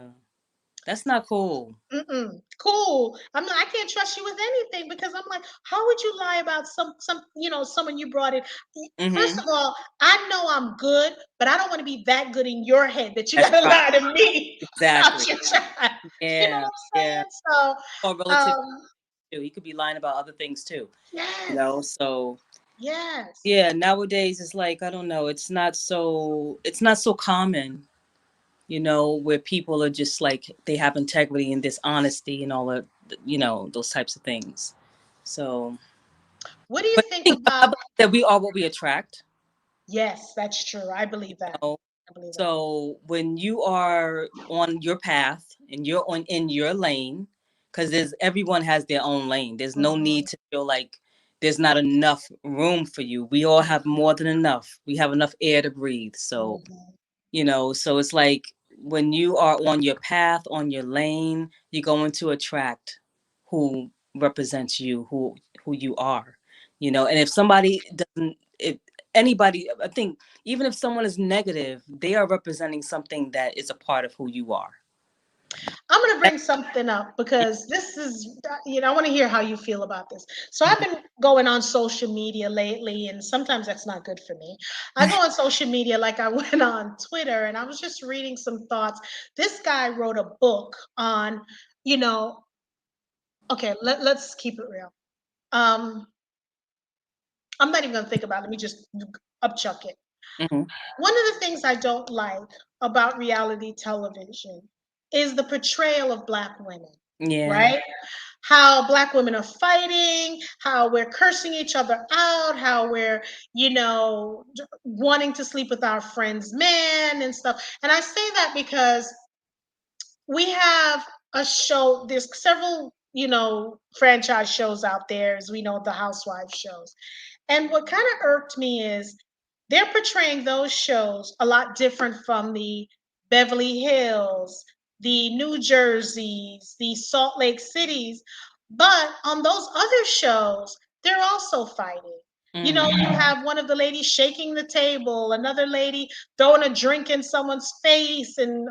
Speaker 2: That's not cool.
Speaker 1: mm-mm, cool. I can't trust you with anything because I'm like, how would you lie about someone you brought in? First
Speaker 2: Hmm.
Speaker 1: of all, I know I'm good, but I don't want to be that good in your head that you
Speaker 2: That's
Speaker 1: got to
Speaker 2: right.
Speaker 1: lie to me
Speaker 2: Exactly.
Speaker 1: about your child. You know
Speaker 2: Yeah.
Speaker 1: what I'm
Speaker 2: Yeah.
Speaker 1: saying? So,
Speaker 2: Or relative
Speaker 1: um,
Speaker 2: too. He could be lying about other things too.
Speaker 1: yes,
Speaker 2: So
Speaker 1: yes.
Speaker 2: yeah, nowadays it's like, I don't know, it's not so common, where people are just like they have integrity and dishonesty and all of those types of things. So,
Speaker 1: What do you
Speaker 2: but
Speaker 1: think
Speaker 2: I
Speaker 1: about?
Speaker 2: believe that we are what we attract.
Speaker 1: Yes, that's true. I believe that.
Speaker 2: know?
Speaker 1: I believe that.
Speaker 2: So when you are on your path and you're on in your lane, because there's everyone has their own lane. There's no
Speaker 1: Mhm,
Speaker 2: need to feel like there's not enough room for you. We all have more than enough. We have enough air to breathe. So
Speaker 1: mhm.
Speaker 2: so it's like when you are on your path, on your lane, you're going to attract who represents you, who you are. And if somebody doesn't, if anybody, I think even if someone is negative, they are representing something that is a part of who you are.
Speaker 1: I'm going to bring something up because this is, I want to hear how you feel about this. So I've been going on social media lately, and sometimes that's not good for me. I go on social media like I went on Twitter, and I was just reading some thoughts. This guy wrote a book on, you know, Okay, let's keep it real. Um, I'm not even gonna think about it. Let me just upchuck it.
Speaker 2: Hmm.
Speaker 1: One of the things I don't like about reality television is the portrayal of Black women,
Speaker 2: Yeah.
Speaker 1: right? How Black women are fighting, how we're cursing each other out, how we're, wanting to sleep with our friends' men and stuff. And I say that because we have a show, there's several, franchise shows out there, as we know, the housewife shows. And what kind of irked me is they're portraying those shows a lot different from the Beverly Hills, the New Jerseys, the Salt Lake Cities. But on those other shows, they're also fighting.
Speaker 2: Hmm.
Speaker 1: You have one of the ladies shaking the table, another lady throwing a drink in someone's face, and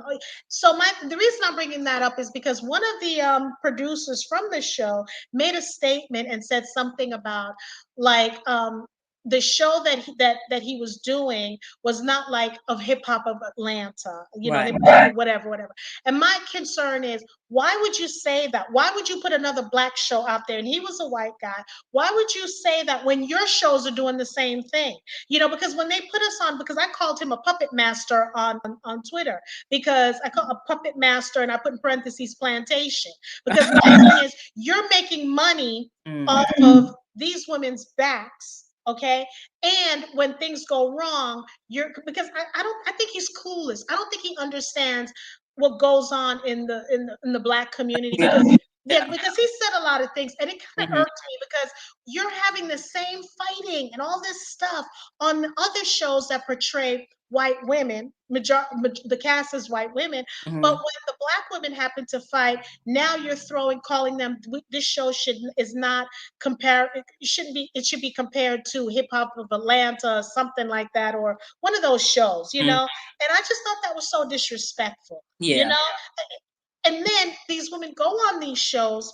Speaker 1: so the reason I'm bringing that up is because one of the producers from the show made a statement and said something about like the show that he was doing was not like of hip hop of Atlanta,
Speaker 2: Right.
Speaker 1: whatever. And my concern is, why would you say that? Why would you put another Black show out there? And he was a white guy. Why would you say that when your shows are doing the same thing? Because when they put us on, because I called him a puppet master on Twitter, because I call a puppet master, and I put in parentheses plantation, because my thing is, you're making money
Speaker 2: Mm.
Speaker 1: off of these women's backs, okay? And when things go wrong, because I think he's clueless. I don't think he understands what goes on in the Black community,
Speaker 2: Yeah.
Speaker 1: because yeah,
Speaker 2: Yeah.
Speaker 1: because he said a lot of things, and it kind of
Speaker 2: Hmm.
Speaker 1: irked me because you're having the same fighting and all this stuff on other shows that portray white women. The cast is white women, but
Speaker 2: Hmm.
Speaker 1: when the Black women happen to fight, now you're calling them. This show is not compare. It shouldn't be. It should be compared to Hip Hop of Atlanta, or something like that, or one of those shows.
Speaker 2: Hmm.
Speaker 1: And I just thought that was so disrespectful. You
Speaker 2: Yeah.
Speaker 1: know, and then these women go on these shows,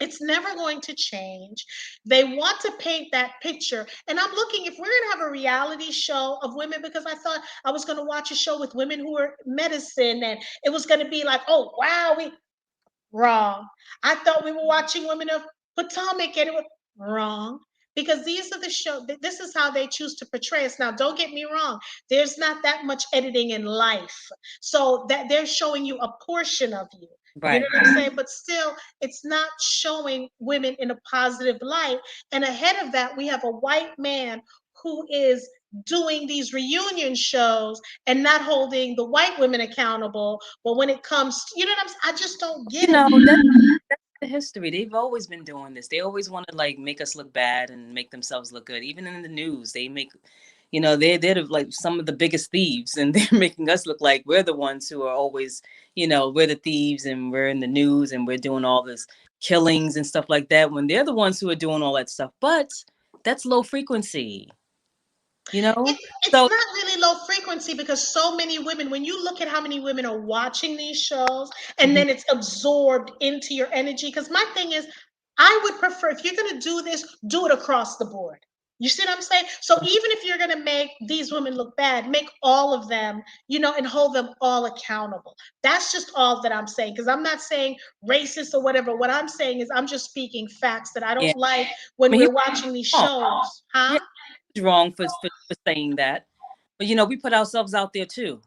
Speaker 1: it's never going to change. They want to paint that picture. And I'm looking, if we're going to have a reality show of women, because I thought I was going to watch a show with women who are medicine, and it was going to be like, oh, wow, wrong. I thought we were watching Women of Potomac, and it was wrong. Because these are the show. This is how they choose to portray us. Now, don't get me wrong. There's not that much editing in life, so that they're showing you a portion of you. You know
Speaker 2: Right.
Speaker 1: what I'm saying? But still, it's not showing women in a positive light. And ahead of that, we have a white man who is doing these reunion shows and not holding the white women accountable. But when it comes, what I'm saying? I just don't get it.
Speaker 2: That's the history. They've always been doing this. They always want to like make us look bad and make themselves look good. Even in the news, they make, they're like some of the biggest thieves, and they're making us look like we're the ones who are always, we're the thieves and we're in the news and we're doing all this killings and stuff like that when they're the ones who are doing all that stuff. But that's low frequency, you
Speaker 1: It,
Speaker 2: know.
Speaker 1: it's
Speaker 2: So.
Speaker 1: not really low frequency because so many women, when you look at how many women are watching these shows, and
Speaker 2: Mhm.
Speaker 1: then it's absorbed into your energy. Because my thing is, I would prefer, if you're going to do this, do it across the board. You see what I'm saying? So even if you're going to make these women look bad, make all of them, and hold them all accountable. That's just all that I'm saying. Because I'm not saying racist or whatever. What I'm saying is, I'm just speaking facts that I
Speaker 2: Yeah.
Speaker 1: don't like
Speaker 2: I
Speaker 1: when
Speaker 2: mean,
Speaker 1: we're watching these
Speaker 2: wrong.
Speaker 1: shows. Huh?
Speaker 2: Yeah, he's wrong for saying that. But we put ourselves out there too.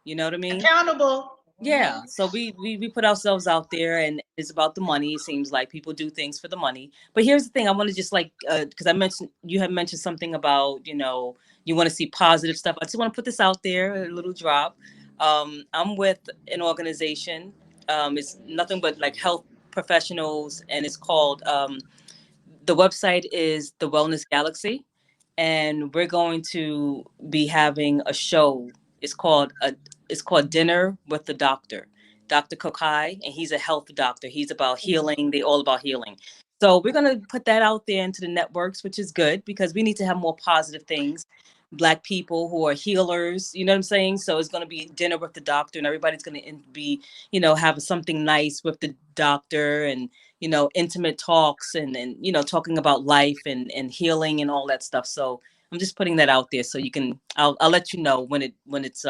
Speaker 2: You know what I mean?
Speaker 1: Accountable.
Speaker 2: Yeah. So we put ourselves out there, and it's about the money. It seems like people do things for the money. But here's the thing: I want to just like because I mentioned you had mentioned something about you want to see positive stuff. I just want to put this out there, a little drop. I'm with an organization. It's nothing but like health professionals, and it's called the website is the Wellness Galaxy, and we're going to be having a show. It's called Dinner with the Doctor, Dr. Kokai, and he's a health doctor. He's about healing. They all about healing. So we're gonna put that out there into the networks, which is good because we need to have more positive things. Black people who are healers, you know what I'm saying? So it's gonna be dinner with the doctor, and everybody's gonna be, have something nice with the doctor, and intimate talks, and talking about life and healing and all that stuff. So I'm just putting that out there so you can I'll let you know when it's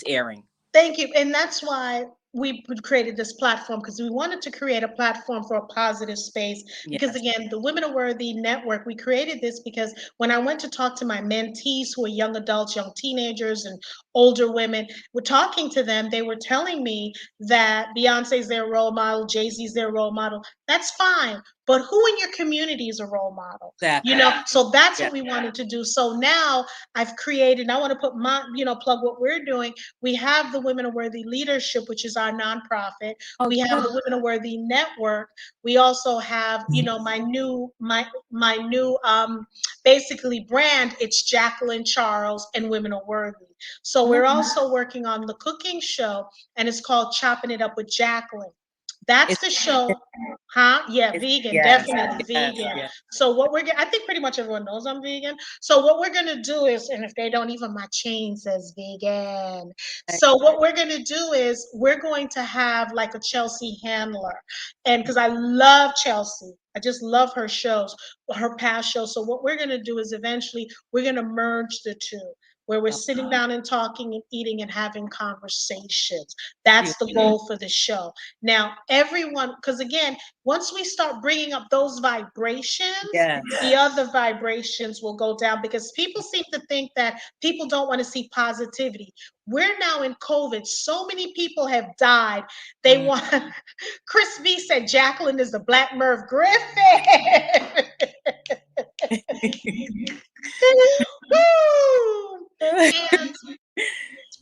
Speaker 2: airing.
Speaker 1: Thank you. And that's why. we created this platform because we wanted to create a platform for a positive space. Because
Speaker 2: Yes,
Speaker 1: again, the Women Are Worthy Network, we created this because when I went to talk to my mentees who are young adults, young teenagers, and older women, we're talking to them, they were telling me that Beyonce's their role model, Jay-Z's their role model. That's fine. But who in your community is a role model? You
Speaker 2: exactly.
Speaker 1: know, so that's
Speaker 2: Yeah.
Speaker 1: what we wanted to do. So now I've created, I want to put my, plug what we're doing. We have the Women Are Worthy Leadership, which is our nonprofit.
Speaker 2: Oh,
Speaker 1: We have
Speaker 2: good.
Speaker 1: the Women Are Worthy Network. We also have, my new basically brand. It's Jacqueline Charles and Women Are Worthy. So
Speaker 2: Oh,
Speaker 1: we're also working on the cooking show, and it's called Chopping It Up with Jacqueline. That's
Speaker 2: it's,
Speaker 1: the show. Huh? Yeah,
Speaker 2: it's
Speaker 1: vegan,
Speaker 2: yes,
Speaker 1: definitely
Speaker 2: yes,
Speaker 1: vegan.
Speaker 2: yes.
Speaker 1: So what I think pretty much everyone knows I'm vegan. So what we're gonna do is, and if they don't, even my chain says vegan.
Speaker 2: Right.
Speaker 1: So what we're gonna do is we're going to have like a Chelsea Handler, and because I love Chelsea, I just love her shows, her past shows. So what we're gonna do is eventually we're gonna merge the two, where we're
Speaker 2: Oh,
Speaker 1: sitting down and talking and eating and having conversations. That's the
Speaker 2: beautiful.
Speaker 1: goal for the show. Now, everyone, because again, once we start bringing up those vibrations, the
Speaker 2: Yes.
Speaker 1: other vibrations will go down because people seem to think that people don't want to see positivity. We're now in COVID. So many people have died. They
Speaker 2: Mm.
Speaker 1: want, Chris V said Jacqueline is the Black Merv Griffin. Woo! And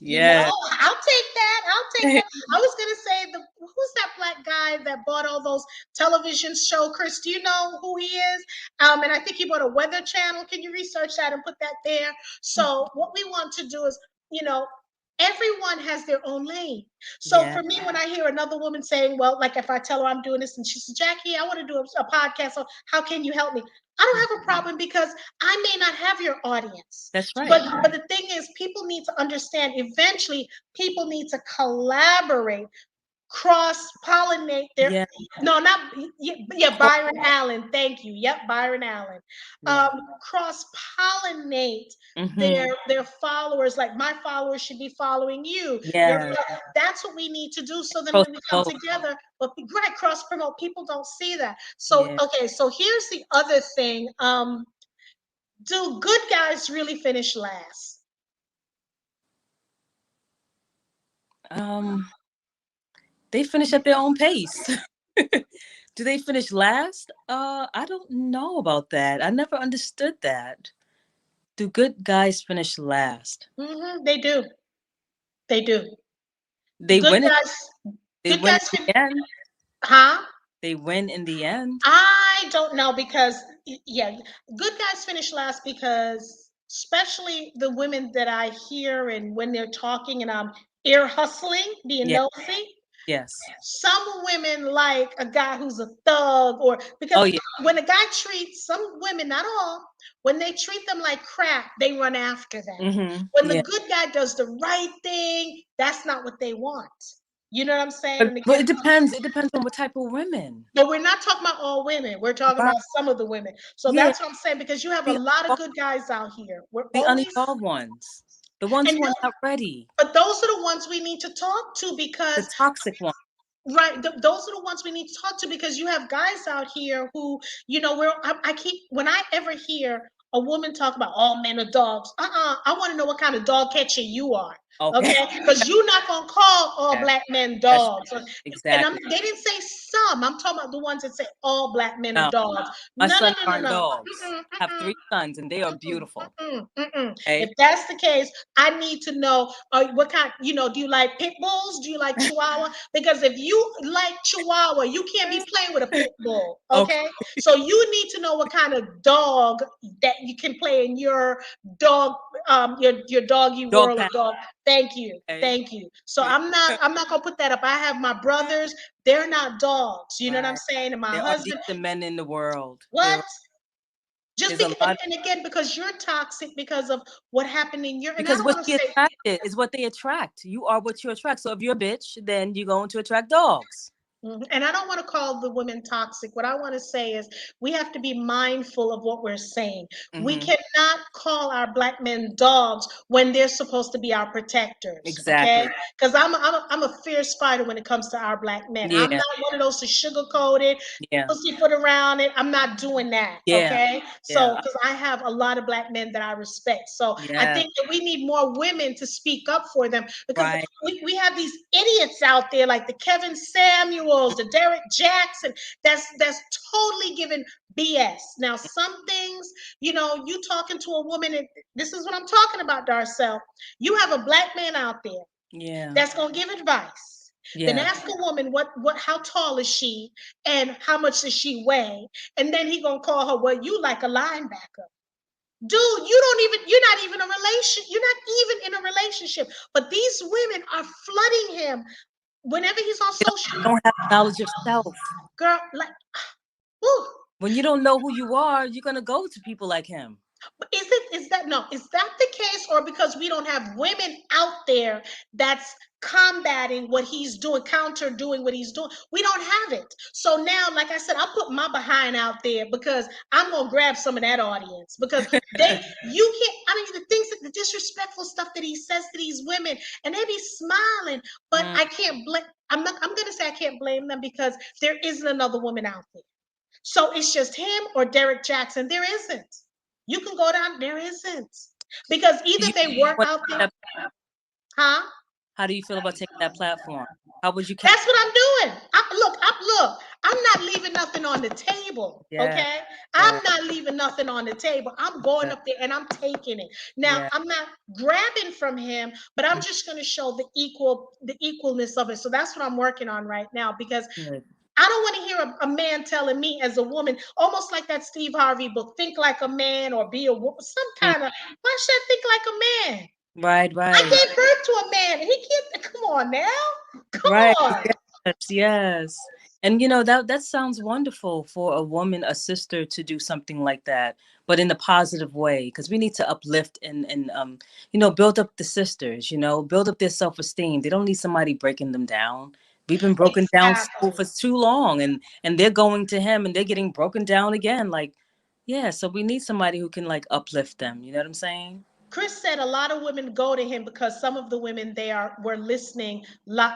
Speaker 2: Yes.
Speaker 1: I'll take that. I'll take that. I was gonna say who's that black guy that bought all those television show? Chris, do you know who he is? And I think he bought a weather channel. Can you research that and put that there? So what we want to do is, you know, everyone has their own lane. So
Speaker 2: Yeah.
Speaker 1: for me, when I hear another woman saying, well, like if I tell her I'm doing this and she says, Jackie, I want to do a podcast. So how can you help me? I don't have a problem because I may not have your audience.
Speaker 2: That's right.
Speaker 1: But the thing is, people need to understand eventually people need to collaborate, cross pollinate their,
Speaker 2: Yeah.
Speaker 1: no, not, yeah,
Speaker 2: Co-
Speaker 1: Byron Allen, thank you, yep, Byron Allen.
Speaker 2: Yeah.
Speaker 1: Cross pollinate
Speaker 2: Mm-hmm.
Speaker 1: their followers, like my followers should be following you.
Speaker 2: Yeah.
Speaker 1: That's what we need to do, so then
Speaker 2: Close
Speaker 1: when we come
Speaker 2: promote.
Speaker 1: together, but right, cross promote, people don't see that. So
Speaker 2: Yeah.
Speaker 1: okay, so here's the other thing. Do good guys really finish last?
Speaker 2: Um, they finish at their own pace. Do they finish last? I don't know about that. I never understood that. Do good guys finish last?
Speaker 1: They do. They do.
Speaker 2: They
Speaker 1: Good
Speaker 2: win it.
Speaker 1: guys.
Speaker 2: They
Speaker 1: Good
Speaker 2: win in
Speaker 1: guys can.
Speaker 2: the end.
Speaker 1: Huh?
Speaker 2: They win in the end.
Speaker 1: I don't know because yeah, good guys finish last because especially the women that I hear and when they're talking and I'm ear hustling, being
Speaker 2: Yeah.
Speaker 1: nosy.
Speaker 2: Yes.
Speaker 1: Some women like a guy who's a thug, or
Speaker 2: Oh
Speaker 1: because
Speaker 2: yeah.
Speaker 1: when a guy treats some women, not all, when they treat them like crap, they run after them.
Speaker 2: Mm-hmm.
Speaker 1: When the
Speaker 2: Yeah.
Speaker 1: good guy does the right thing, that's not what they want. You know what I'm saying?
Speaker 2: But
Speaker 1: And
Speaker 2: but
Speaker 1: again,
Speaker 2: it depends. It depends on what type of women.
Speaker 1: but we're not talking about all women. We're talking
Speaker 2: Right.
Speaker 1: about some of the women. So
Speaker 2: Yeah.
Speaker 1: that's what I'm saying because you have a
Speaker 2: The
Speaker 1: lot of
Speaker 2: unevolved,
Speaker 1: good guys out here. We're
Speaker 2: the
Speaker 1: always,
Speaker 2: unevolved ones. The ones
Speaker 1: and
Speaker 2: who are not ready.
Speaker 1: but those are the ones we need to talk to
Speaker 2: The
Speaker 1: because
Speaker 2: toxic ones.
Speaker 1: right, those are the ones we need to talk to because you have guys out here who, where I keep, when I ever hear a woman talk about all men are dogs, I want to know what kind of dog catcher you are.
Speaker 2: Okay.
Speaker 1: Okay, because you're not gonna call all
Speaker 2: Yeah.
Speaker 1: black men
Speaker 2: That's
Speaker 1: dogs, and
Speaker 2: exactly.
Speaker 1: they didn't say some. I'm talking about the ones that say all black men are
Speaker 2: No,
Speaker 1: dogs.
Speaker 2: my
Speaker 1: No, no,
Speaker 2: sons
Speaker 1: no, no,
Speaker 2: aren't
Speaker 1: no.
Speaker 2: dogs. I have three sons, and they are beautiful.
Speaker 1: If
Speaker 2: Okay.
Speaker 1: that's the case, I need to know what kind, do you like pit bulls? Do you like Chihuahua? Because if you like Chihuahua, you can't be playing with a pit bull.
Speaker 2: Okay.
Speaker 1: Okay. So you need to know what kind of dog that you can play in your dog, your doggy
Speaker 2: Dog
Speaker 1: world of
Speaker 2: pack.
Speaker 1: dog. Thank you.
Speaker 2: Okay.
Speaker 1: Thank you. So
Speaker 2: Yeah.
Speaker 1: I'm not gonna put that up. I have my brothers, they're not dogs. You know what I'm
Speaker 2: Right.
Speaker 1: saying? And my
Speaker 2: There are
Speaker 1: husband,
Speaker 2: decent men in the world.
Speaker 1: what? Just
Speaker 2: There's a
Speaker 1: because, and,
Speaker 2: lot
Speaker 1: and again, because you're toxic because of what happened in your, and I
Speaker 2: because
Speaker 1: don't
Speaker 2: what
Speaker 1: want to
Speaker 2: she
Speaker 1: say,
Speaker 2: attracted is what they attract. You are what you attract. So if you're a bitch, then you're going to attract dogs.
Speaker 1: Mhm. And I don't want to call the women toxic. What I want to say is we have to be mindful of what we're saying. We
Speaker 2: Hmm.
Speaker 1: cannot call our black men dogs when they're supposed to be our protectors, okay?
Speaker 2: Exactly.
Speaker 1: Because I'm a fierce fighter when it comes to our black men. I'm
Speaker 2: Yeah.
Speaker 1: not one of those to sugarcoat it,
Speaker 2: Yeah.
Speaker 1: pussyfoot around it. I'm not doing that,
Speaker 2: Yeah.
Speaker 1: okay? So,
Speaker 2: Yeah.
Speaker 1: because I have a lot of black men that I respect. So I
Speaker 2: Yeah.
Speaker 1: think that we need more women to speak up for them because
Speaker 2: Right.
Speaker 1: we have these idiots out there like the Kevin Samuels, the Derek Jackson, that's totally giving BS. Now, some things, you talking to a woman, and this is what I'm talking about, Darcel. You have a black man out there
Speaker 2: Yeah.
Speaker 1: that's gonna give advice. Then
Speaker 2: Yeah.
Speaker 1: ask a woman how tall is she and how much does she weigh, and then he gonna call her, well, you like a linebacker. Dude, you're not even you're not even in a relationship. But these women are flooding him whenever he's on
Speaker 2: You
Speaker 1: social.
Speaker 2: don't have knowledge of self.
Speaker 1: Girl, like, whew.
Speaker 2: When you don't know who you are, you're gonna go to people like him.
Speaker 1: But is that the case, or because we don't have women out there that's combating what he's doing, counter doing what he's doing? We don't have it. So now, like I said, I put my behind out there because I'm gonna grab some of that audience because you can't. I mean, the disrespectful stuff that he says to these women, and they be smiling, but
Speaker 2: Mm.
Speaker 1: I can't blame. I'm gonna say I can't blame them because there isn't another woman out there. So it's just him or Derek Jackson. There isn't. You can go down, there isn't. Because
Speaker 2: Do
Speaker 1: either
Speaker 2: you
Speaker 1: they work
Speaker 2: what
Speaker 1: out there,
Speaker 2: that,
Speaker 1: huh?
Speaker 2: how do you feel about taking that platform? How would you count?
Speaker 1: That's what I'm doing. Look, I'm not leaving nothing on the table.
Speaker 2: Yeah.
Speaker 1: Okay.
Speaker 2: Yeah.
Speaker 1: I'm not leaving nothing on the table. I'm going
Speaker 2: Yeah.
Speaker 1: up there and I'm taking it. Now,
Speaker 2: Yeah.
Speaker 1: I'm not grabbing from him, but I'm just going to show the equalness of it. So that's what I'm working on right now because
Speaker 2: Good.
Speaker 1: I don't want to hear a man telling me as a woman, almost like that Steve Harvey book, think like a man or be a woman, some
Speaker 2: Mm.
Speaker 1: kind of, why should I think like a man?
Speaker 2: Right.
Speaker 1: I
Speaker 2: Right.
Speaker 1: gave birth to a man. And he can't, come on now. Come
Speaker 2: Right.
Speaker 1: on.
Speaker 2: Yes. Yes. And that sounds wonderful for a woman, a sister, to do something like that, but in a positive way, because we need to uplift and build up the sisters. Build up their self-esteem. They don't need somebody breaking them down. We've been broken down
Speaker 1: Exactly.
Speaker 2: for too long, and they're going to him and they're getting broken down again. Like, yeah. So we need somebody who can like uplift them. You know what I'm saying?
Speaker 1: Chris said a lot of women go to him because some of the women were listening.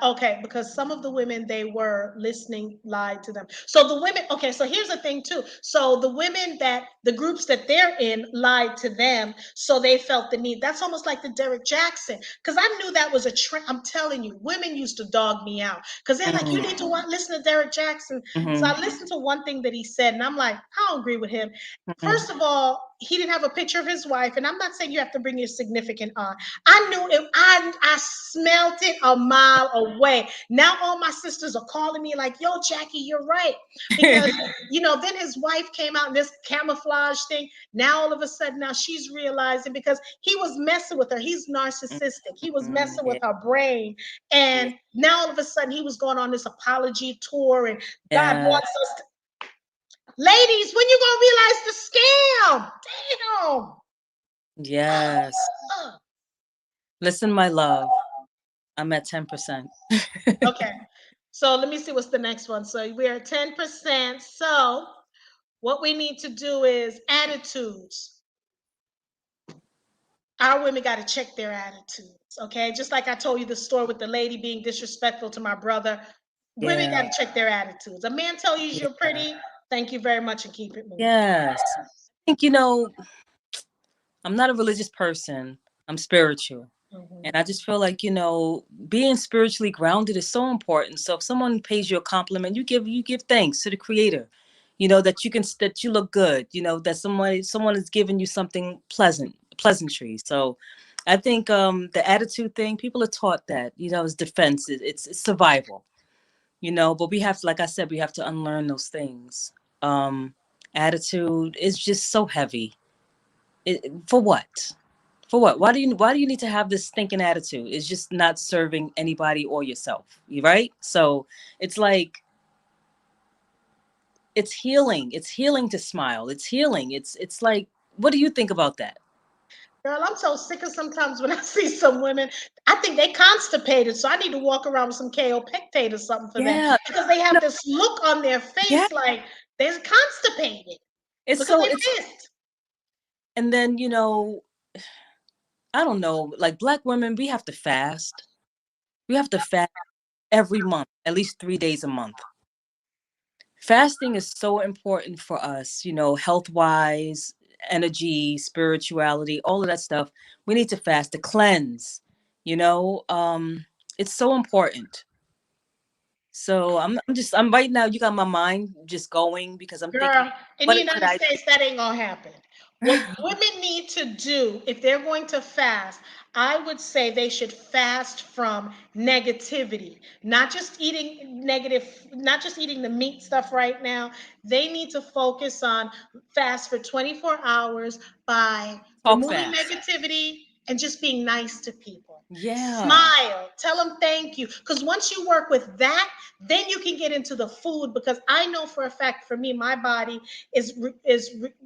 Speaker 1: Okay, because some of the women they were listening lied to them. So the women. Okay, so here's the thing too. So the women that the groups that they're in lied to them, so they felt the need. That's almost like the Derek Jackson. Because I knew that was a trend. I'm telling you, women used to dog me out because they're like, you
Speaker 2: Mm-hmm.
Speaker 1: need to listen to Derek Jackson. So
Speaker 2: Mm-hmm.
Speaker 1: I listened to one thing that he said, and I'm like, I don't agree with him.
Speaker 2: Mm-hmm.
Speaker 1: First of all, he didn't have a picture of his wife, and I'm not saying you have to bring your significant on. I knew it. I smelt it a mile away. Now all my sisters are calling me like, "Yo, Jackie, you're right," because then his wife came out in this camouflage thing. Now all of a sudden, now she's realizing because he was messing with her. He's narcissistic. He was
Speaker 2: Mm-hmm.
Speaker 1: messing with
Speaker 2: Yeah.
Speaker 1: her brain,
Speaker 2: Yeah.
Speaker 1: and now all of a sudden he was going on this apology tour, and God
Speaker 2: Yeah.
Speaker 1: wants us to. Ladies, when you gonna realize the scam? Damn.
Speaker 2: Yes. Listen, my love, I'm at 10%.
Speaker 1: Okay. So let me see what's the next one. So we're at 10%. So what we need to do is attitudes. Our women got to check their attitudes. Okay. Just like I told you the story with the lady being disrespectful to my brother. Women got
Speaker 2: Yeah.
Speaker 1: to check their attitudes. A man tell you you're
Speaker 2: Yeah.
Speaker 1: pretty. Thank you very much and keep it moving.
Speaker 2: Yes. I think, I'm not a religious person. I'm spiritual.
Speaker 1: Mhm.
Speaker 2: And I just feel like, being spiritually grounded is so important. So if someone pays you a compliment, you give thanks to the creator. That you look good, that someone is giving you something pleasantry. So I think the attitude thing, people are taught that, is defense, it's survival, but we have to, like I said, we have to unlearn those things. Attitude is just so heavy. For what? For what? Why do you need to have this stinking attitude? It's just not serving anybody or yourself. You right? So it's like it's healing. It's healing to smile. It's healing. It's like, what do you think about that?
Speaker 1: Girl, I'm so sick of sometimes when I see some women, I think they constipated, so I need to walk around with some KO Pectate or something for them
Speaker 2: Yeah,
Speaker 1: because they
Speaker 2: no,
Speaker 1: have this look on their
Speaker 2: yeah.
Speaker 1: face like they're constipated
Speaker 2: It's
Speaker 1: because
Speaker 2: so
Speaker 1: they
Speaker 2: it's
Speaker 1: pissed.
Speaker 2: and then I don't know, like Black women, we have to fast. We have to fast every month, at least 3 days a month. Fasting is so important for us, health wise, energy, spirituality, all of that stuff. We need to fast to cleanse, you know. It's so important. So I'm right now, you got my mind just going because I'm thinking,
Speaker 1: Girl, in the
Speaker 2: what could
Speaker 1: United
Speaker 2: I
Speaker 1: States, that ain't gonna happen. What women need to do if they're going to fast, I would say they should fast from negativity, not just eating negative, not just eating the meat stuff right now. They need to focus on fast for 24 hours by
Speaker 2: talk
Speaker 1: removing
Speaker 2: fast?
Speaker 1: negativity and just being nice to people.
Speaker 2: Yeah.
Speaker 1: Smile, tell them thank you. Because once you work with that, then you can get into the food. Because I know for a fact, for me, my body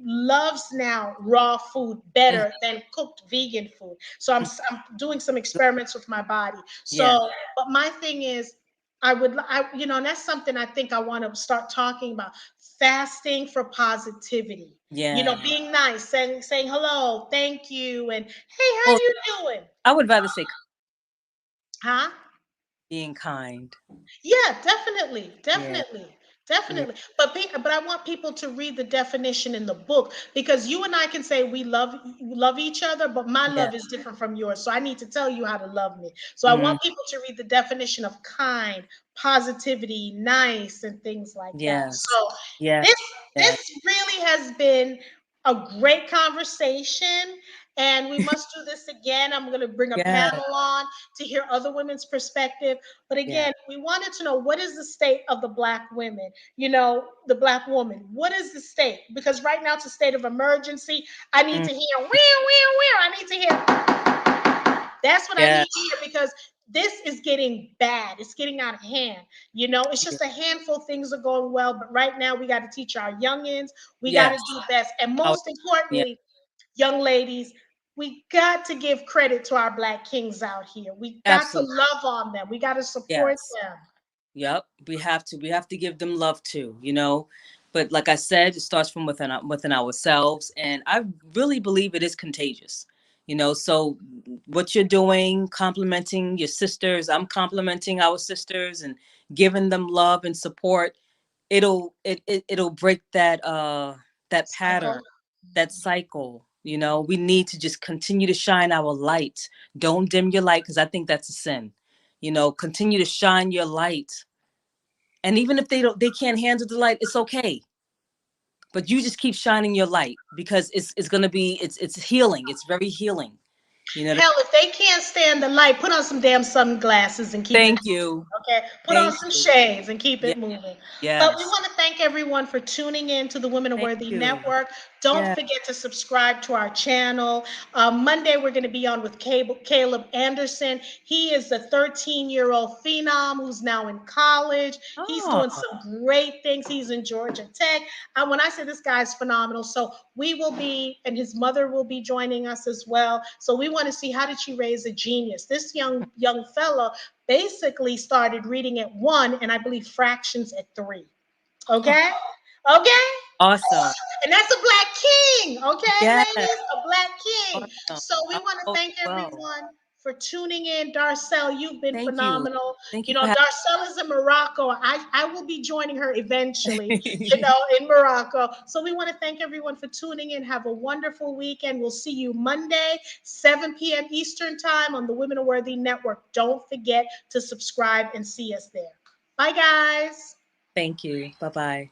Speaker 1: loves now raw food
Speaker 2: Mm,
Speaker 1: better than cooked vegan food. So I'm doing some experiments with my body.
Speaker 2: yeah.
Speaker 1: So, but my thing is, and that's something I think I want to start talking about. Fasting for positivity.
Speaker 2: Yeah.
Speaker 1: Being nice, saying hello, thank you, and hey, how
Speaker 2: Well,
Speaker 1: you doing?
Speaker 2: I would rather say
Speaker 1: Huh?
Speaker 2: being kind.
Speaker 1: Yeah, definitely,
Speaker 2: Yeah.
Speaker 1: definitely,
Speaker 2: Yeah.
Speaker 1: definitely. But I want people to read the definition in the book because you and I can say we love each other, but my
Speaker 2: Yeah.
Speaker 1: love is different from yours. So I need to tell you how to love me. So I
Speaker 2: Mm,
Speaker 1: want people to read the definition of kind, positivity, nice, and things like that.
Speaker 2: yes.
Speaker 1: So
Speaker 2: Yeah.
Speaker 1: this
Speaker 2: Yeah.
Speaker 1: this really has been a great conversation, and we must do this again. I'm going to bring a
Speaker 2: Yeah.
Speaker 1: panel on to hear other women's perspective. But
Speaker 2: Yeah.
Speaker 1: again, we wanted to know what is the state of the Black women, the Black woman. What is the state? Because right now it's a state of emergency. I need
Speaker 2: Mm,
Speaker 1: to hear, where. I need to hear. That's what I
Speaker 2: yeah.
Speaker 1: need to hear because this is getting bad. It's getting out of hand. It's
Speaker 2: Yeah.
Speaker 1: just a handful of things are going well. But right now, we got to teach our youngins. We got to
Speaker 2: Yes.
Speaker 1: do best. And
Speaker 2: Our,
Speaker 1: most
Speaker 2: yeah.
Speaker 1: importantly, young ladies, we got to give credit to our Black kings out here. We got to
Speaker 2: Absolutely.
Speaker 1: love on them. We got to support
Speaker 2: Yes.
Speaker 1: them.
Speaker 2: Yep. We have to give them love too. But like I said, it starts from within ourselves, and I really believe it is contagious. So what you're doing, complimenting your sisters, I'm complimenting our sisters and giving them love and support. It'll break that pattern,
Speaker 1: Cycle.
Speaker 2: that cycle. We need to just continue to shine our light. Don't dim your light, because I think that's a sin. Continue to shine your light. And even if they can't handle the light, it's okay. But you just keep shining your light, because it's gonna be it's healing. It's very healing. You know.
Speaker 1: Hell, if they can't stand the light, put on some damn sunglasses and keep it
Speaker 2: Thank
Speaker 1: moving.
Speaker 2: you.
Speaker 1: Okay? Put on
Speaker 2: Thank
Speaker 1: some
Speaker 2: you.
Speaker 1: shades and keep
Speaker 2: Yeah.
Speaker 1: it moving. But we
Speaker 2: Yes.
Speaker 1: want to thank everyone for tuning in to the Women of
Speaker 2: Thank
Speaker 1: Worthy
Speaker 2: you.
Speaker 1: Network. Don't
Speaker 2: Yeah.
Speaker 1: forget to subscribe to our channel. Monday, we're going to be on with Caleb Anderson. He is a 13-year-old phenom who's now in college. He's
Speaker 2: Oh,
Speaker 1: doing some great things. He's in Georgia Tech. When I say this guy's phenomenal, so we will be, and his mother will be joining us as well. So we want to see, how did she raise a genius? This young fella basically started reading at 1 and I believe fractions at 3. Okay? Okay?
Speaker 2: awesome.
Speaker 1: And that's a Black king. Okay,
Speaker 2: Yes.
Speaker 1: ladies? A Black king.
Speaker 2: Awesome.
Speaker 1: So we
Speaker 2: I
Speaker 1: want to
Speaker 2: hope
Speaker 1: thank
Speaker 2: well.
Speaker 1: everyone for tuning in. Darcel, you've been
Speaker 2: Thank you.
Speaker 1: phenomenal.
Speaker 2: Thank you for
Speaker 1: Darcel is in Morocco. I will be joining her eventually,
Speaker 2: having.
Speaker 1: in Morocco. So we want to thank everyone for tuning in. Have a wonderful weekend. We'll see you Monday, 7 p.m. Eastern Time on the Women Are Worthy Network. Don't forget to subscribe and see us there. Bye, guys.
Speaker 2: Thank you. Bye bye.